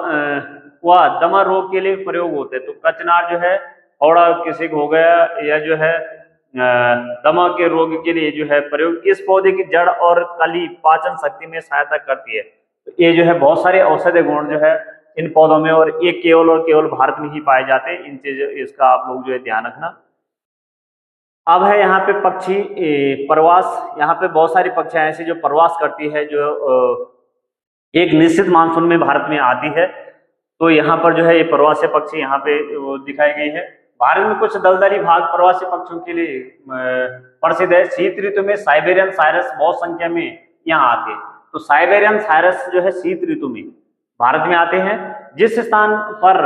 Speaker 2: व दमा रोग के लिए प्रयोग होते हैं। तो कचनार जो है फोड़ा किसी को हो गया या जो है दमा के रोग के लिए जो है प्रयोग। इस पौधे की जड़ और कली पाचन शक्ति में सहायता करती है। तो ये जो है बहुत सारे औषधीय गुण जो है इन पौधों में, और ये केवल और केवल भारत में ही पाए जाते हैं। इन चीज इसका आप लोग जो है ध्यान रखना। अब है यहाँ पे पक्षी प्रवास। यहाँ पे बहुत सारी पक्षियां ऐसी जो प्रवास करती है, जो एक निश्चित मानसून में भारत में आती है। तो यहाँ पर जो है ये प्रवासी पक्षी यहाँ पे वो दिखाई गई है। भारत में कुछ दलदली भाग प्रवासी पक्षियों के लिए प्रसिद्ध है। शीत ऋतु में साइबेरियन साइरस बहुत संख्या में यहाँ आते हैं। तो साइबेरियन साइरस जो है शीत ऋतु में भारत में आते हैं। जिस स्थान पर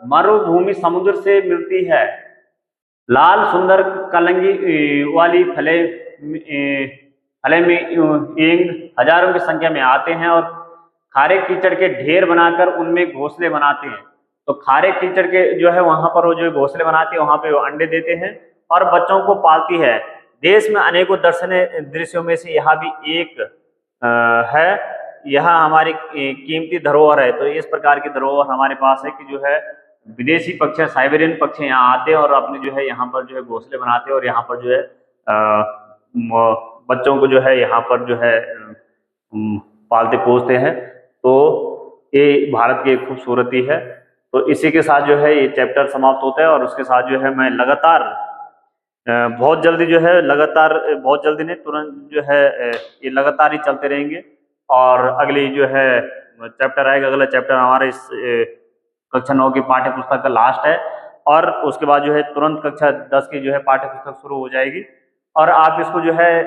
Speaker 2: मरुभूमि समुद्र से मिलती है, लाल सुंदर कलंगी वाली फले में इंग हजारों की संख्या में आते हैं और खारे कीचड़ के ढेर बनाकर उनमें घोंसले बनाते हैं। तो खारे कीचड़ के जो है वहां पर वो जो घोंसले बनाते हैं, वहां पे वो अंडे देते हैं और बच्चों को पालती है। देश में अनेकों दर्शनीय दृश्यों में से यह भी एक है। यह हमारी कीमती धरोहर है। तो इस प्रकार की धरोहर हमारे पास है कि जो है विदेशी पक्षी, साइबेरियन पक्षी यहाँ आते हैं और अपने जो है यहाँ पर जो है घोंसले बनाते हैं और यहाँ पर जो है बच्चों को जो है यहाँ पर जो है पालते पोसते हैं। तो ये भारत की एक खूबसूरती है। तो इसी के साथ जो है ये चैप्टर समाप्त होता है और उसके साथ जो है मैं लगातार बहुत जल्दी जो है, लगातार बहुत जल्दी नहीं, तुरंत जो है ये लगातार ही चलते रहेंगे। और अगली जो है चैप्टर आएगा, अगला चैप्टर हमारे इस कक्षा 9 की पाठ्य पुस्तक का लास्ट है और उसके बाद जो है तुरंत कक्षा 10 की जो है पाठ्य पुस्तक शुरू हो जाएगी। और आप इसको जो है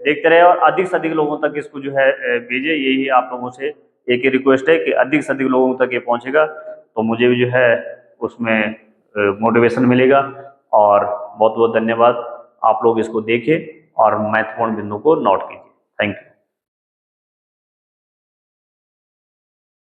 Speaker 2: देखते रहे और अधिक से अधिक लोगों तक इसको जो है भेजें। यही आप लोगों से एक ही रिक्वेस्ट है कि अधिक से अधिक लोगों तक ये पहुंचेगा तो मुझे भी जो है उसमें मोटिवेशन मिलेगा। और बहुत बहुत धन्यवाद। आप लोग इसको देखें और महत्वपूर्ण बिंदु को नोट कीजिए। Thank you.